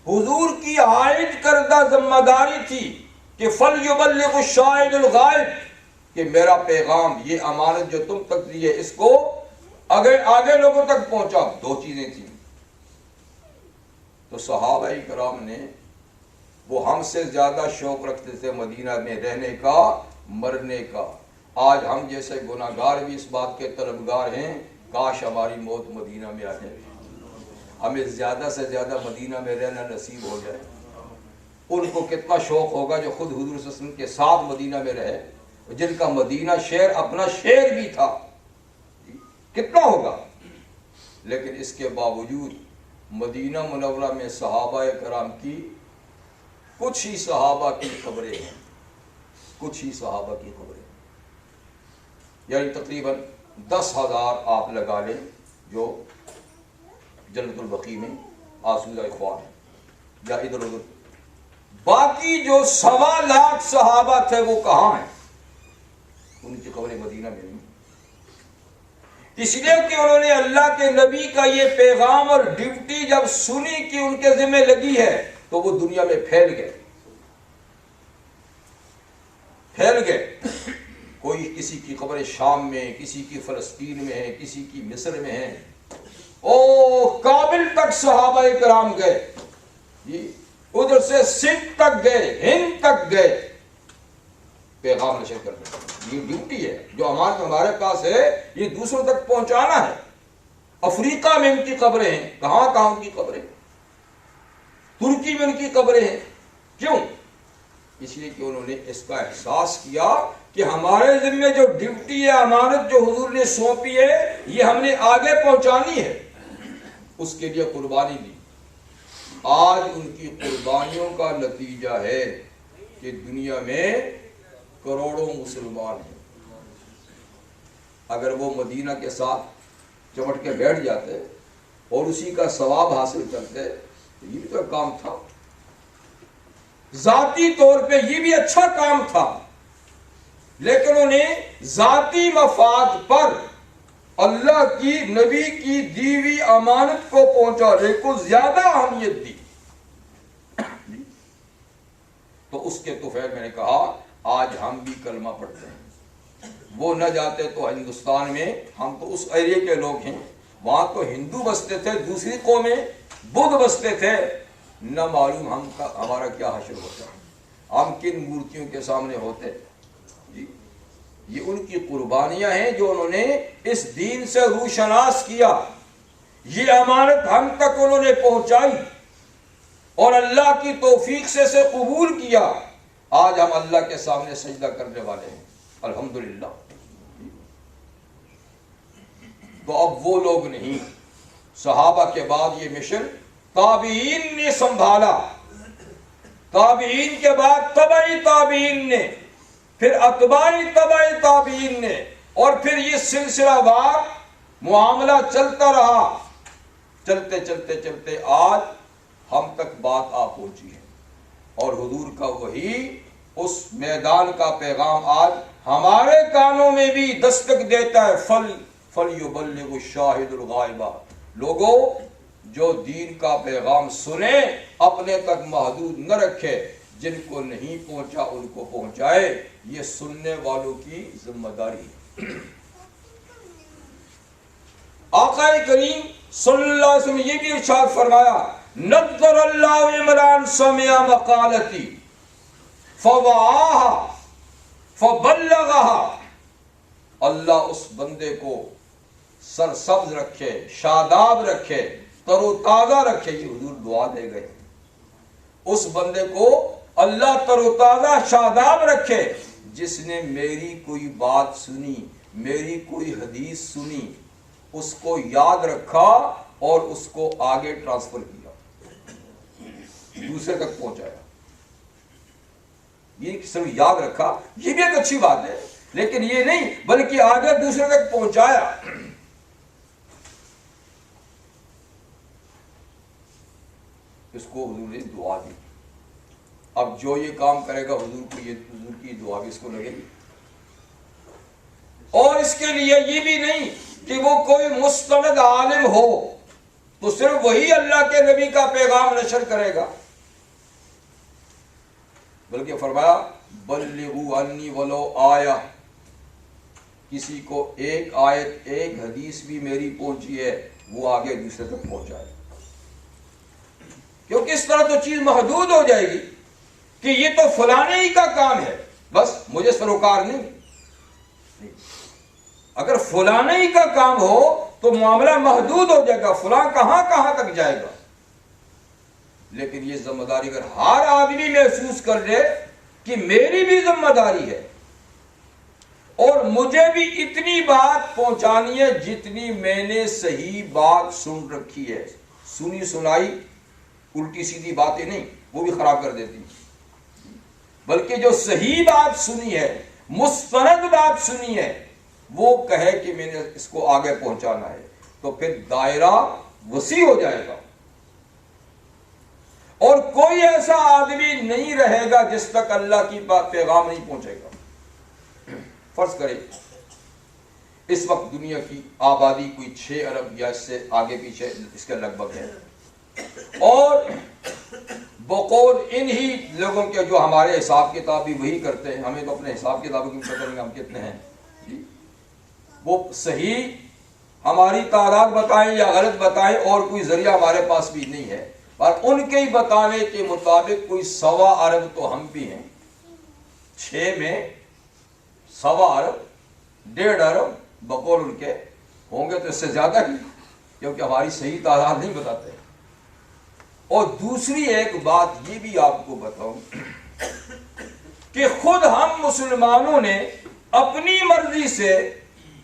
حضور کی عائد کردہ ذمہ داری تھی کہ فَلْيُبَلِّغُ الشَّاهِدُ الْغَائِبُ، کہ میرا پیغام، یہ امانت جو تم تک دی ہے اس کو آگے لوگوں تک پہنچا۔ 2 چیزیں تھیں۔ تو صحابہ کرام نے وہ ہم سے زیادہ شوق رکھتے تھے مدینہ میں رہنے کا، مرنے کا۔ آج ہم جیسے گناہگار بھی اس بات کے طلبگار ہیں کاش ہماری موت مدینہ میں آ جائے، ہمیں زیادہ سے زیادہ مدینہ میں رہنا نصیب ہو جائے۔ ان کو کتنا شوق ہوگا جو خود حضور صلی اللہ علیہ وسلم کے ساتھ مدینہ میں رہے، جن کا مدینہ شہر اپنا شہر بھی تھا، کتنا ہوگا۔ لیکن اس کے باوجود مدینہ منورہ میں صحابہ کرام کی کچھ ہی صحابہ کی خبریں ہیں، کچھ ہی صحابہ کی خبریں، یعنی تقریباً 10,000 آپ لگا لیں جو جنت البقیع میں آسودہ اخوان ہیں یا ادھر ادھر، باقی جو 1.25 لاکھ صحابہ تھے وہ کہاں ہیں؟ ان کی خبریں مدینہ میں نہیں، اس لیے کہ انہوں نے اللہ کے نبی کا یہ پیغام اور ڈیوٹی جب سنی کہ ان کے ذمہ لگی ہے تو وہ دنیا میں پھیل گئے۔ کوئی کسی کی خبر شام میں، کسی کی فلسطین میں ہے، کسی کی مصر میں ہے، کابل تک صحابہ کرام گئے، جی ادھر سے سندھ تک گئے، ہند تک گئے پیغام نشر کرنے۔ یہ ڈیوٹی ہے، جو امانت ہمارے پاس ہے یہ دوسروں تک پہنچانا ہے۔ افریقہ میں ان کی قبریں ہیں، کہاں کہاں ان کی قبریں، ترکی میں ان کی قبریں ہیں، کیوں؟ اس لیے کہ انہوں نے اس کا احساس کیا کہ ہمارے ذمہ جو ڈیوٹی ہے، امانت جو حضور نے سونپی ہے، یہ ہم نے آگے پہنچانی ہے، اس کے لیے قربانی دی۔ آج ان کی قربانیوں کا نتیجہ ہے کہ دنیا میں کروڑوں مسلمان ہیں۔ اگر وہ مدینہ کے ساتھ چمٹ کے بیٹھ جاتے اور اسی کا ثواب حاصل کرتے تو یہ بھی تو کام تھا، ذاتی طور پہ یہ بھی اچھا کام تھا، لیکن انہیں ذاتی مفاد پر اللہ کی نبی کی دی ہوئی امانت کو پہنچانے کو زیادہ اہمیت دی۔ تو اس کے طفیل میں نے کہا آج ہم بھی کلمہ پڑھتے ہیں، وہ نہ جاتے تو ہندوستان میں، ہم تو اس ایریے کے لوگ ہیں، وہاں تو ہندو بستے تھے، دوسری قومیں بدھ بستے تھے، نہ معلوم ہمارا کیا حشر ہوتا، ہم کن مورتیوں کے سامنے ہوتے. جی یہ ان کی قربانیاں ہیں جو انہوں نے اس دین سے روشناس کیا، یہ امانت ہم تک انہوں نے پہنچائی اور اللہ کی توفیق سے اسے قبول کیا. آج ہم اللہ کے سامنے سجدہ کرنے والے ہیں الحمدللہ. تو اب وہ لوگ نہیں، صحابہ کے بعد یہ مشن تابعین نے سنبھالا، تابعین کے بعد تبعی تابعین نے، پھر اتباعی تبعی تابعین نے، اور پھر یہ سلسلہ وار معاملہ چلتا رہا. چلتے چلتے چلتے آج ہم تک بات آ پہنچی ہے، اور حضور کا وہی اس میدان کا پیغام آج ہمارے کانوں میں بھی دستک دیتا ہے. فَلْيُبَلِّغُ الشَّاهِدُ الْغَائِبَ. لوگوں جو دین کا پیغام سنیں اپنے تک محدود نہ رکھے، جن کو نہیں پہنچا ان کو پہنچائے، یہ سننے والوں کی ذمہ داری ہے. آقا کریم صلی اللہ علیہ وسلم یہ بھی ارشاد فرمایا، نَضَّرَ اللَّهُ عِمْرَانَ سَمِعَ مَقَالَتِي فَوَعَاهَا فَبَلَّغَهَا. اللہ اس بندے کو سرسبز رکھے، شاداب رکھے، تر و تازہ رکھے. یہ حضور دعا دے گئے، اس بندے کو اللہ تر و تازہ شاداب رکھے جس نے میری کوئی بات سنی، میری کوئی حدیث سنی، اس کو یاد رکھا اور اس کو آگے ٹرانسفر کیا، دوسرے تک پہنچایا. یہ صرف یاد رکھا، یہ بھی ایک اچھی بات ہے، لیکن یہ نہیں بلکہ آگے دوسرے تک پہنچایا. اس کو حضور نے دعا دی. اب جو یہ کام کرے گا حضور کو، یہ حضور کی دعا بھی اس کو لگے گی. اور اس کے لیے یہ بھی نہیں کہ وہ کوئی مستند عالم ہو تو صرف وہی اللہ کے نبی کا پیغام نشر کرے گا، بلکہ فرمایا بلغوا عنی ولو آیہ. کسی کو ایک آیت، ایک حدیث بھی میری پہنچی ہے وہ آگے دوسرے تک پہنچائے، کیونکہ اس طرح تو چیز محدود ہو جائے گی کہ یہ تو فلانے ہی کا کام ہے، بس مجھے سروکار نہیں. اگر فلانے ہی کا کام ہو تو معاملہ محدود ہو جائے گا، فلاں کہاں کہاں تک جائے گا. لیکن یہ ذمہ داری اگر ہر آدمی محسوس کر لے کہ میری بھی ذمہ داری ہے اور مجھے بھی اتنی بات پہنچانی ہے جتنی میں نے صحیح بات سن رکھی ہے. سنی سنائی الٹی سیدھی باتیں نہیں، وہ بھی خراب کر دیتی، بلکہ جو صحیح بات سنی ہے، مستند بات سنی ہے، وہ کہے کہ میں نے اس کو آگے پہنچانا ہے، تو پھر دائرہ وسیع ہو جائے گا اور کوئی ایسا آدمی نہیں رہے گا جس تک اللہ کی بات پیغام نہیں پہنچے گا. فرض کریں اس وقت دنیا کی آبادی کوئی 6 ارب یا اس سے آگے پیچھے اس کے لگ بھگ ہے، اور بقول انہی لوگوں کے جو ہمارے حساب کتاب بھی وہی کرتے ہیں، ہمیں تو اپنے حساب کتابوں کی پتہ نہیں ہم کتنے ہیں، وہ صحیح ہماری تعداد بتائیں یا غلط بتائیں اور کوئی ذریعہ ہمارے پاس بھی نہیں ہے، اور ان کے ہی بتانے کے مطابق کوئی 1.25 ارب تو ہم بھی ہیں. 6 میں 1.25 ارب 1.5 ارب بقول ان کے ہوں گے تو اس سے زیادہ ہی، کیونکہ ہماری صحیح تعداد نہیں بتاتے. اور دوسری ایک بات یہ بھی آپ کو بتاؤں کہ خود ہم مسلمانوں نے اپنی مرضی سے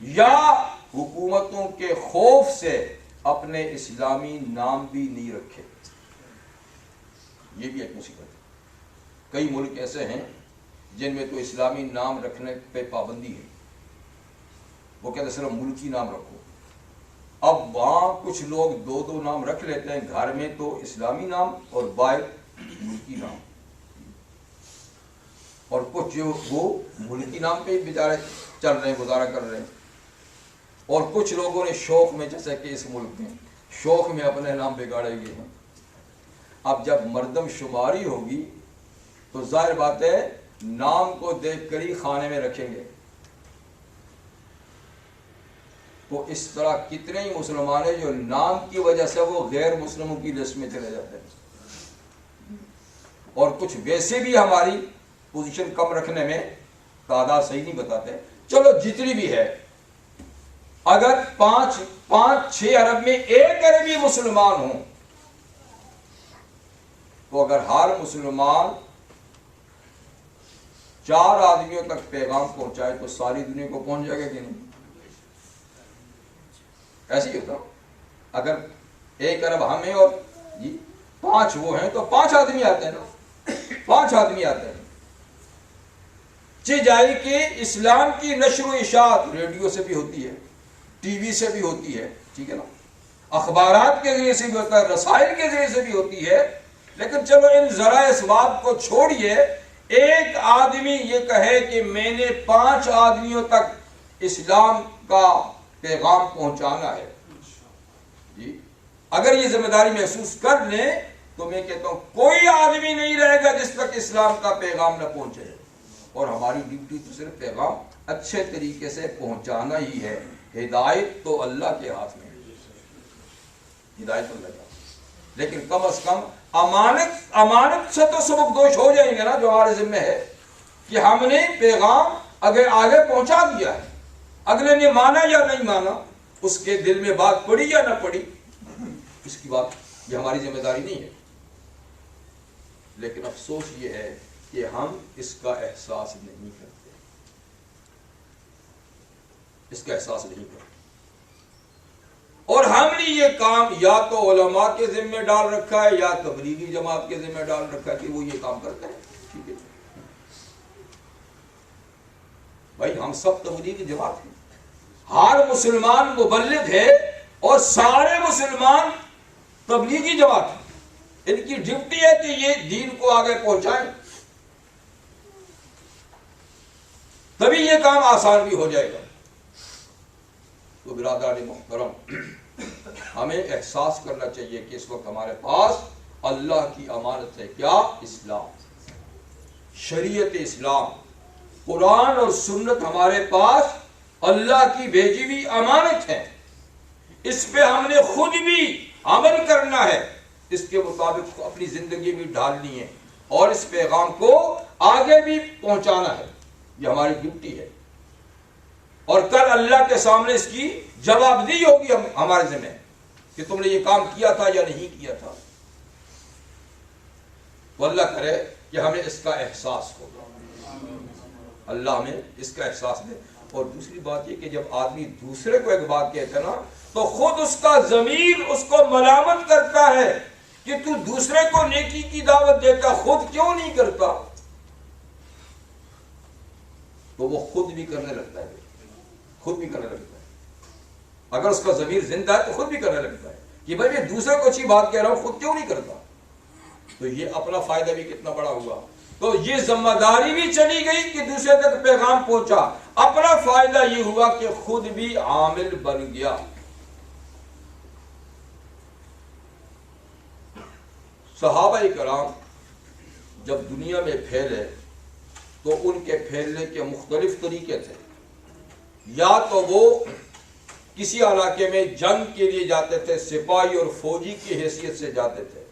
یا حکومتوں کے خوف سے اپنے اسلامی نام بھی نہیں رکھے. یہ بھی ایک مصیبت ہے. کئی ملک ایسے ہیں جن میں تو اسلامی نام رکھنے پہ پابندی ہے، وہ کہتے ہیں صرف ملکی نام رکھو. اب وہاں کچھ لوگ 2 نام رکھ لیتے ہیں، گھر میں تو اسلامی نام اور باہر ملکی نام، اور کچھ جو وہ ملکی نام پہ بیچارے چل رہے ہیں، گزارا کر رہے ہیں، اور کچھ لوگوں نے شوق میں، جیسے کہ اس ملک میں شوق میں اپنے نام بگاڑے گئے ہیں. اب جب مردم شماری ہوگی تو ظاہر بات ہے نام کو دیکھ کر ہی خانے میں رکھیں گے. تو اس طرح کتنے ہی مسلمان ہیں جو نام کی وجہ سے وہ غیر مسلموں کی لسٹ میں چلے جاتے ہیں، اور کچھ ویسے بھی ہماری پوزیشن کم رکھنے میں تعداد صحیح نہیں بتاتے. چلو جتنی بھی ہے، اگر 5-6 ارب میں 1 عربی مسلمان ہوں تو اگر ہر مسلمان 4 آدمیوں تک پیغام پہنچائے تو ساری دنیا کو پہنچ جائے گا کہ نہیں؟ ایسے ہی ہوتا. اگر 1 ارب ہم ہیں اور 5 وہ ہیں تو 5 آدمی آتے ہیں نا، 5 آدمی آتے ہیں. جائے کہ اسلام کی نشر و اشاعت ریڈیو سے بھی ہوتی ہے، ٹی وی سے بھی ہوتی ہے، ٹھیک ہے نا، اخبارات کے ذریعے سے بھی ہوتا ہے، رسائل کے ذریعے سے بھی ہوتی ہے. لیکن چلو ان ذرائع اسباب کو چھوڑیے، ایک آدمی یہ کہے کہ میں نے 5 آدمیوں تک اسلام کا پیغام پہنچانا ہے، جی اگر یہ ذمہ داری محسوس کر لیں تو میں کہتا ہوں کوئی آدمی نہیں رہے گا جس تک اسلام کا پیغام نہ پہنچے. اور ہماری ڈیوٹی تو صرف پیغام اچھے طریقے سے پہنچانا ہی ہے. ہدایت تو اللہ کے ہاتھ میں ہے، ہدایت اللہ کے ہاتھ. لیکن کم از کم امانت سے تو سبق دوش ہو جائیں گے نا، جو ہمارے ذمہ ہے کہ ہم نے پیغام اگر آگے پہنچا دیا ہے، اگلے نے مانا یا نہیں مانا، اس کے دل میں بات پڑی یا نہ پڑی، اس کی بات یہ ہماری ذمہ داری نہیں ہے. لیکن افسوس یہ ہے کہ ہم اس کا احساس نہیں کرتے، اس کا احساس نہیں کرتے. اور ہم نے یہ کام یا تو علماء کے ذمہ ڈال رکھا ہے یا تبلیغی جماعت کے ذمہ ڈال رکھا ہے کہ وہ یہ کام کرتے ہیں. ٹھیک ہے بھائی، ہم سب تبلیغی جماعت ہیں، ہر مسلمان مبلغ ہے اور سارے مسلمان تبلیغی جماعت ہیں. ان کی ڈیوٹی ہے کہ یہ دین کو آگے پہنچائیں، تبھی یہ کام آسان بھی ہو جائے گا. تو برادران محترم، ہمیں احساس کرنا چاہیے کہ اس وقت ہمارے پاس اللہ کی امانت ہے. کیا؟ اسلام، شریعت اسلام، قرآن اور سنت ہمارے پاس اللہ کی بھیجی ہوئی امانت ہے. اس پہ ہم نے خود بھی عمل کرنا ہے، اس کے مطابق اپنی زندگی بھی ڈالنی ہے اور اس پیغام کو آگے بھی پہنچانا ہے. یہ ہماری ڈیوٹی ہے اور کل اللہ کے سامنے اس کی جواب دہی ہوگی ہمارے ذمہ کہ تم نے یہ کام کیا تھا یا نہیں کیا تھا. تو اللہ کرے کہ ہمیں اس کا احساس ہوگا، اللہ ہمیں اس کا احساس دے. اور دوسری بات یہ کہ جب آدمی دوسرے کو ایک بات کہتا ہے نا تو خود اس کا ضمیر اس کو ملامت کرتا ہے کہ تو دوسرے کو نیکی کی دعوت دیتا، خود کیوں نہیں کرتا؟ تو وہ خود بھی کرنے لگتا ہے، خود بھی کرنے لگتا ہے. اگر اس کا ضمیر زندہ ہے تو خود بھی کرنے لگتا ہے کہ بھائی میں دوسرے کو اچھی بات کہہ رہا ہوں، خود کیوں نہیں کرتا؟ تو یہ اپنا فائدہ بھی کتنا بڑا ہوا. تو یہ ذمہ داری بھی چلی گئی کہ دوسرے تک پیغام پہنچا، اپنا فائدہ یہ ہوا کہ خود بھی عامل بن گیا. صحابہ کرام جب دنیا میں پھیلے تو ان کے پھیلنے کے مختلف طریقے تھے. یا تو وہ کسی علاقے میں جنگ کے لیے جاتے تھے، سپاہی اور فوجی کی حیثیت سے جاتے تھے،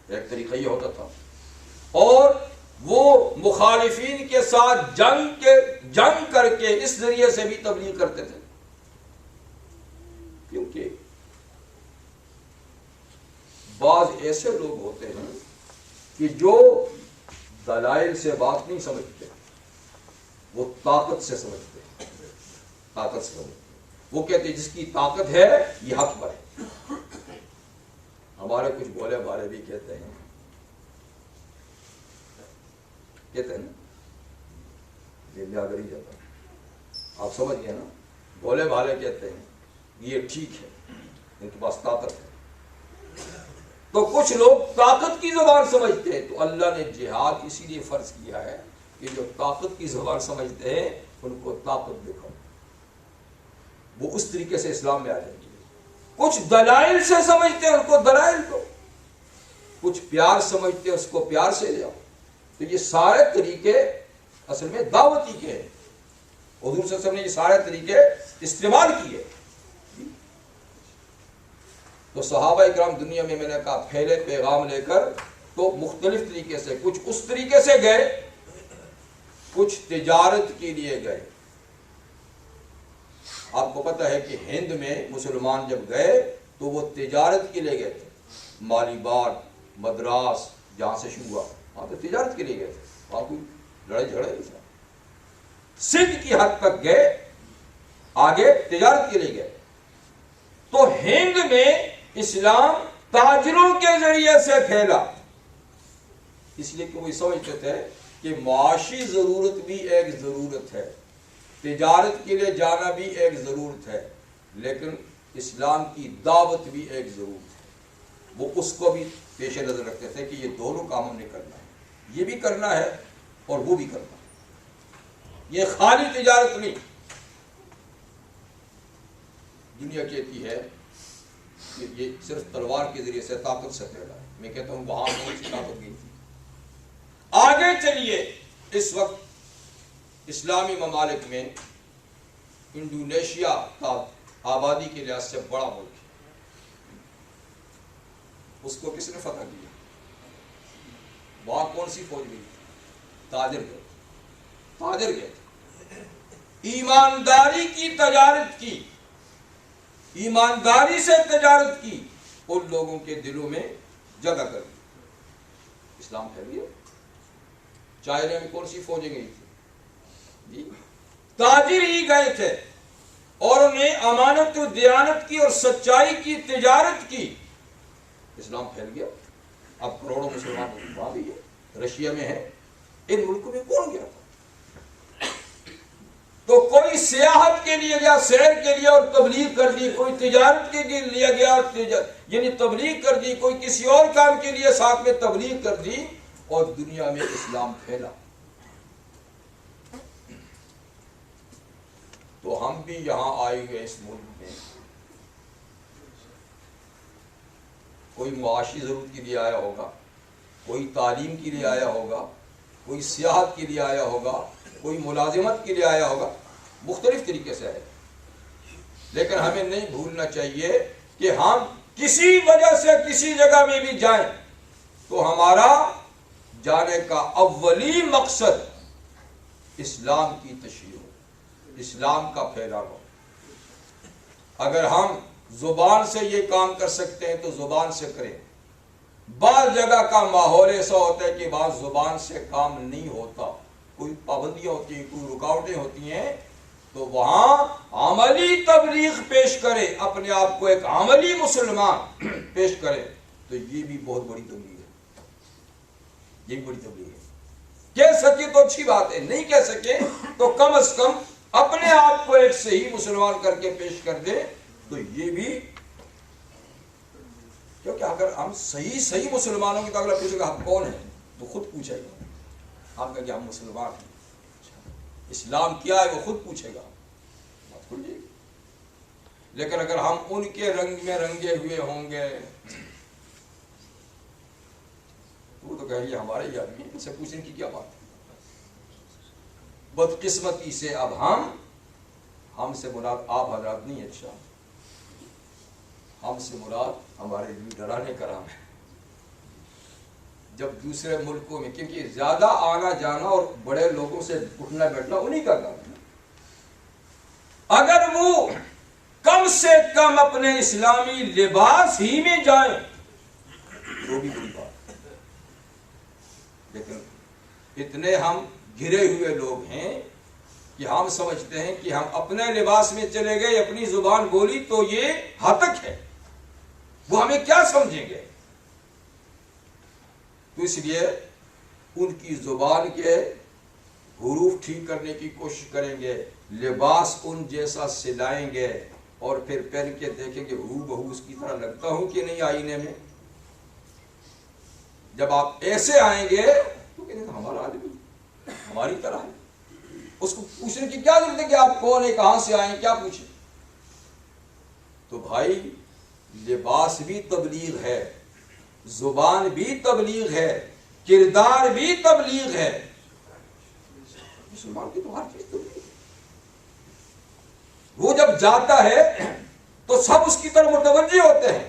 ایک طریقہ یہ ہوتا تھا. اور وہ مخالفین کے ساتھ جنگ کر کے اس ذریعے سے بھی تبلیغ کرتے تھے. کیونکہ بعض ایسے لوگ ہوتے ہیں کہ جو دلائل سے بات نہیں سمجھتے، وہ طاقت سے سمجھتے ہیں، طاقت سے سمجھتے. وہ کہتے ہیں جس کی طاقت ہے یہ حق پر ہے. ہمارے کچھ بولے بھالے بھی کہتے ہیں نا، یہ اگر ہی جاتا آپ سمجھ گئے نا، بولے بھالے کہتے ہیں یہ ٹھیک ہے، ان کے پاس طاقت ہے. تو کچھ لوگ طاقت کی زبان سمجھتے ہیں. تو اللہ نے جہاد اسی لیے فرض کیا ہے کہ جو طاقت کی زبان سمجھتے ہیں ان کو طاقت دکھاؤ، وہ اس طریقے سے اسلام میں آ جائیں گے. کچھ دلائل سے سمجھتے ہیں ان کو دلائل دو، کچھ پیار سمجھتے ہیں اس کو پیار سے لے آؤ. تو یہ سارے طریقے اصل میں دعوتی کے ہیں. حضور صلی اللہ علیہ وسلم نے یہ سارے طریقے استعمال کیے. تو صحابہ اکرام دنیا میں نے کہا پھیلے پیغام لے کر تو مختلف طریقے سے، کچھ اس طریقے سے گئے، کچھ تجارت کے لیے گئے. آپ کو پتہ ہے کہ ہند میں مسلمان جب گئے تو وہ تجارت کے لیے گئے تھے. مالی باغ، مدراس جہاں سے شروع ہوا وہاں تو تجارت کے لیے گئے تھے، وہاں کوئی لڑائی جھگڑا نہیں تھا. سندھ کی حد تک گئے، آگے تجارت کے لیے گئے. تو ہند میں اسلام تاجروں کے ذریعے سے پھیلا، اس لیے کہ وہ سمجھتے تھے کہ معاشی ضرورت بھی ایک ضرورت ہے، تجارت کے لیے جانا بھی ایک ضرورت ہے، لیکن اسلام کی دعوت بھی ایک ضرورت ہے. وہ اس کو بھی پیش نظر رکھتے تھے کہ یہ دونوں کام ہم نے کرنا ہے، یہ بھی کرنا ہے اور وہ بھی کرنا ہے. یہ خالی تجارت نہیں. دنیا کہتی ہے کہ یہ صرف تلوار کے ذریعے سے طاقت سے پھیلا ہے. میں کہتا ہوں وہاں کون سی طاقت گئی تھی. آگے چلیے. اس وقت اسلامی ممالک میں انڈونیشیا کا آبادی کے لحاظ سے بڑا ملک ہے. اس کو کس نے فتح کیا؟ وہاں کون سی فوج گئی؟ تاجر گئے. تاجر گئے. ایمانداری کی تجارت کی، ایمانداری سے تجارت کی، ان لوگوں کے دلوں میں جگہ کر دی. اسلام پھیل گیا. چائنا میں کون سی فوجیں گئی تھی؟ جی تاجر ہی گئے تھے اور انہیں امانت و دیانت کی اور سچائی کی تجارت کی. اسلام پھیل گیا. اب کروڑوں مسلمان وہاں بھی ہے، رشیا میں ہے. ان ملکوں میں کون گیا تھا؟ تو کوئی سیاحت کے لیے گیا، سیر کے لیے اور تبلیغ کر دی، کوئی تجارت کے لیے گیا یعنی تبلیغ کر دی، کوئی کسی اور کام کے لیے ساتھ میں تبلیغ کر دی، اور دنیا میں اسلام پھیلا. تو ہم بھی یہاں آئے گئے اس ملک میں، کوئی معاشی ضرورت کے لیے آیا ہوگا، کوئی تعلیم کے لیے آیا ہوگا، کوئی سیاحت کے لیے آیا ہوگا، کوئی ملازمت کے لیے آیا ہوگا، مختلف طریقے سے آئے. لیکن ہمیں نہیں بھولنا چاہیے کہ ہم کسی وجہ سے کسی جگہ میں بھی جائیں تو ہمارا جانے کا اولی مقصد اسلام کی تشریح ہو، اسلام کا پھیلاؤ ہو. اگر ہم زبان سے یہ کام کر سکتے ہیں تو زبان سے کریں. بعض جگہ کا ماحول ایسا ہوتا ہے کہ بعض زبان سے کام نہیں ہوتا، کوئی پابندیاں ہوتی ہیں، کوئی رکاوٹیں ہوتی ہیں، تو وہاں عملی تبلیغ پیش کرے، اپنے آپ کو ایک عملی مسلمان پیش کرے. تو یہ بھی بہت بڑی تبلیغ ہے. یہ بھی بڑی تبلیغ ہے. کہہ سکے تو اچھی بات ہے، نہیں کہہ سکے تو کم از کم اپنے آپ کو ایک صحیح مسلمان کر کے پیش کر دے. تو یہ بھی، کیونکہ اگر ہم صحیح مسلمانوں کی تو اگلا پوچھے گا ہم کون ہیں تو خود پوچھے گا. آپ کا کہ ہم مسلمان ہیں، اسلام کیا ہے وہ خود پوچھے گا، بات کھل جائے گی. لیکن اگر ہم ان کے رنگ میں رنگے ہوئے ہوں گے وہ تو کہیں گے ہمارے ہی آدمی، ان سے پوچھنے کی کیا بات ہے. بدقسمتی سے اب ہم سے مراد آپ حضرات نہیں. اچھا، ہم سے مراد ہمارے لیڈرانے کرام ہے. جب دوسرے ملکوں میں، کیونکہ زیادہ آنا جانا اور بڑے لوگوں سے اٹھنا بیٹھنا انہیں کا کام ہے. اگر وہ کم سے کم اپنے اسلامی لباس ہی میں جائیں تو بھی بری بات ہے. لیکن اتنے ہم گھرے ہوئے لوگ ہیں کہ ہم سمجھتے ہیں کہ ہم اپنے لباس میں چلے گئے، اپنی زبان بولی تو یہ ہتک ہے، وہ ہمیں کیا سمجھیں گے. تو اس لیے ان کی زبان کے حروف ٹھیک کرنے کی کوشش کریں گے، لباس ان جیسا سلائیں گے، اور پھر پہن کے دیکھیں گے ہو بہو اس کی طرح لگتا ہوں کہ نہیں آئینے میں. جب آپ ایسے آئیں گے تو کہیں گے ہمارا آدمی ہماری طرح ہے. اس کو پوچھنے کی کیا ضرورت ہے کہ آپ کون ہیں، کہاں سے آئیں، کیا پوچھیں. تو بھائی لباس بھی تبلیغ ہے، زبان بھی تبلیغ ہے، کردار بھی تبلیغ ہے. مسلمان کی تو ہر چیز تبلیغ ہے. وہ جب جاتا ہے تو سب اس کی طرف متوجہ ہوتے ہیں.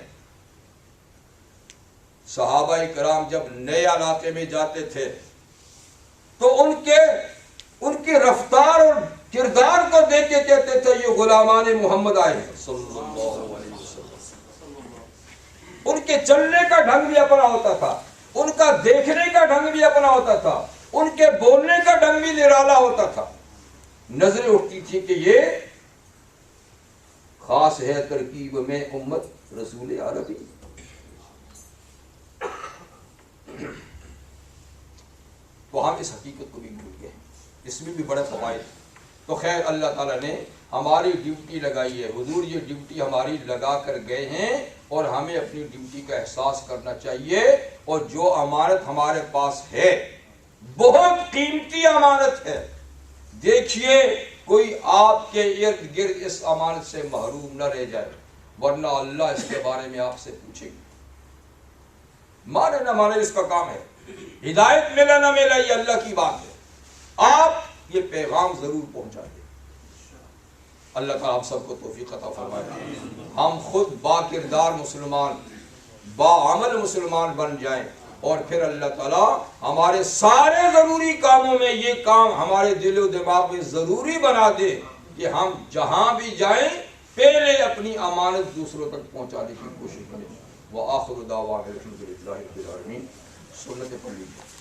صحابہ کرام جب نئے علاقے میں جاتے تھے تو ان کی رفتار اور کردار کو دیکھ کے کہتے تھے یہ غلامان محمد آئے ہیں صلی اللہ علیہ وسلم. ان کے چلنے کا ڈھنگ بھی اپنا ہوتا تھا, ان کا دیکھنے کا ڈھنگ بھی اپنا ہوتا تھا, ان کے بولنے کا ڈھنگ بھی نرالا ہوتا تھا. نظریں اٹھتی تھی کہ یہ خاص ہے ترکیب میں امت رسول عربی. تو ہم اس حقیقت کو بھی بھول گئے, اس میں بھی بڑے فوائد. تو خیر اللہ تعالیٰ نے ہماری ڈیوٹی لگائی ہے, حضور یہ ڈیوٹی ہماری لگا کر گئے ہیں اور ہمیں اپنی ڈیوٹی کا احساس کرنا چاہیے. اور جو امانت ہمارے پاس ہے بہت قیمتی امانت ہے. دیکھیے کوئی آپ کے ارد گرد اس امانت سے محروم نہ رہ جائے, ورنہ اللہ اس کے بارے میں آپ سے پوچھے گا. مانے نہ مانے اس کا کام ہے, ہدایت ملا نہ ملا یہ اللہ کی بات ہے. آپ یہ پیغام ضرور پہنچا دیں. اللہ تعالیٰ ہم سب کو توفیق عطا فرمائے. ہم خود با کردار مسلمان, با عمل مسلمان بن جائیں, اور پھر اللہ تعالیٰ ہمارے سارے ضروری کاموں میں یہ کام ہمارے دل و دماغ میں ضروری بنا دے کہ ہم جہاں بھی جائیں پہلے اپنی امانت دوسروں تک پہنچانے کی کوشش کریں. وآخر دعوانا الحمدللہ رب العالمین. سنت پڑھ لیجیے.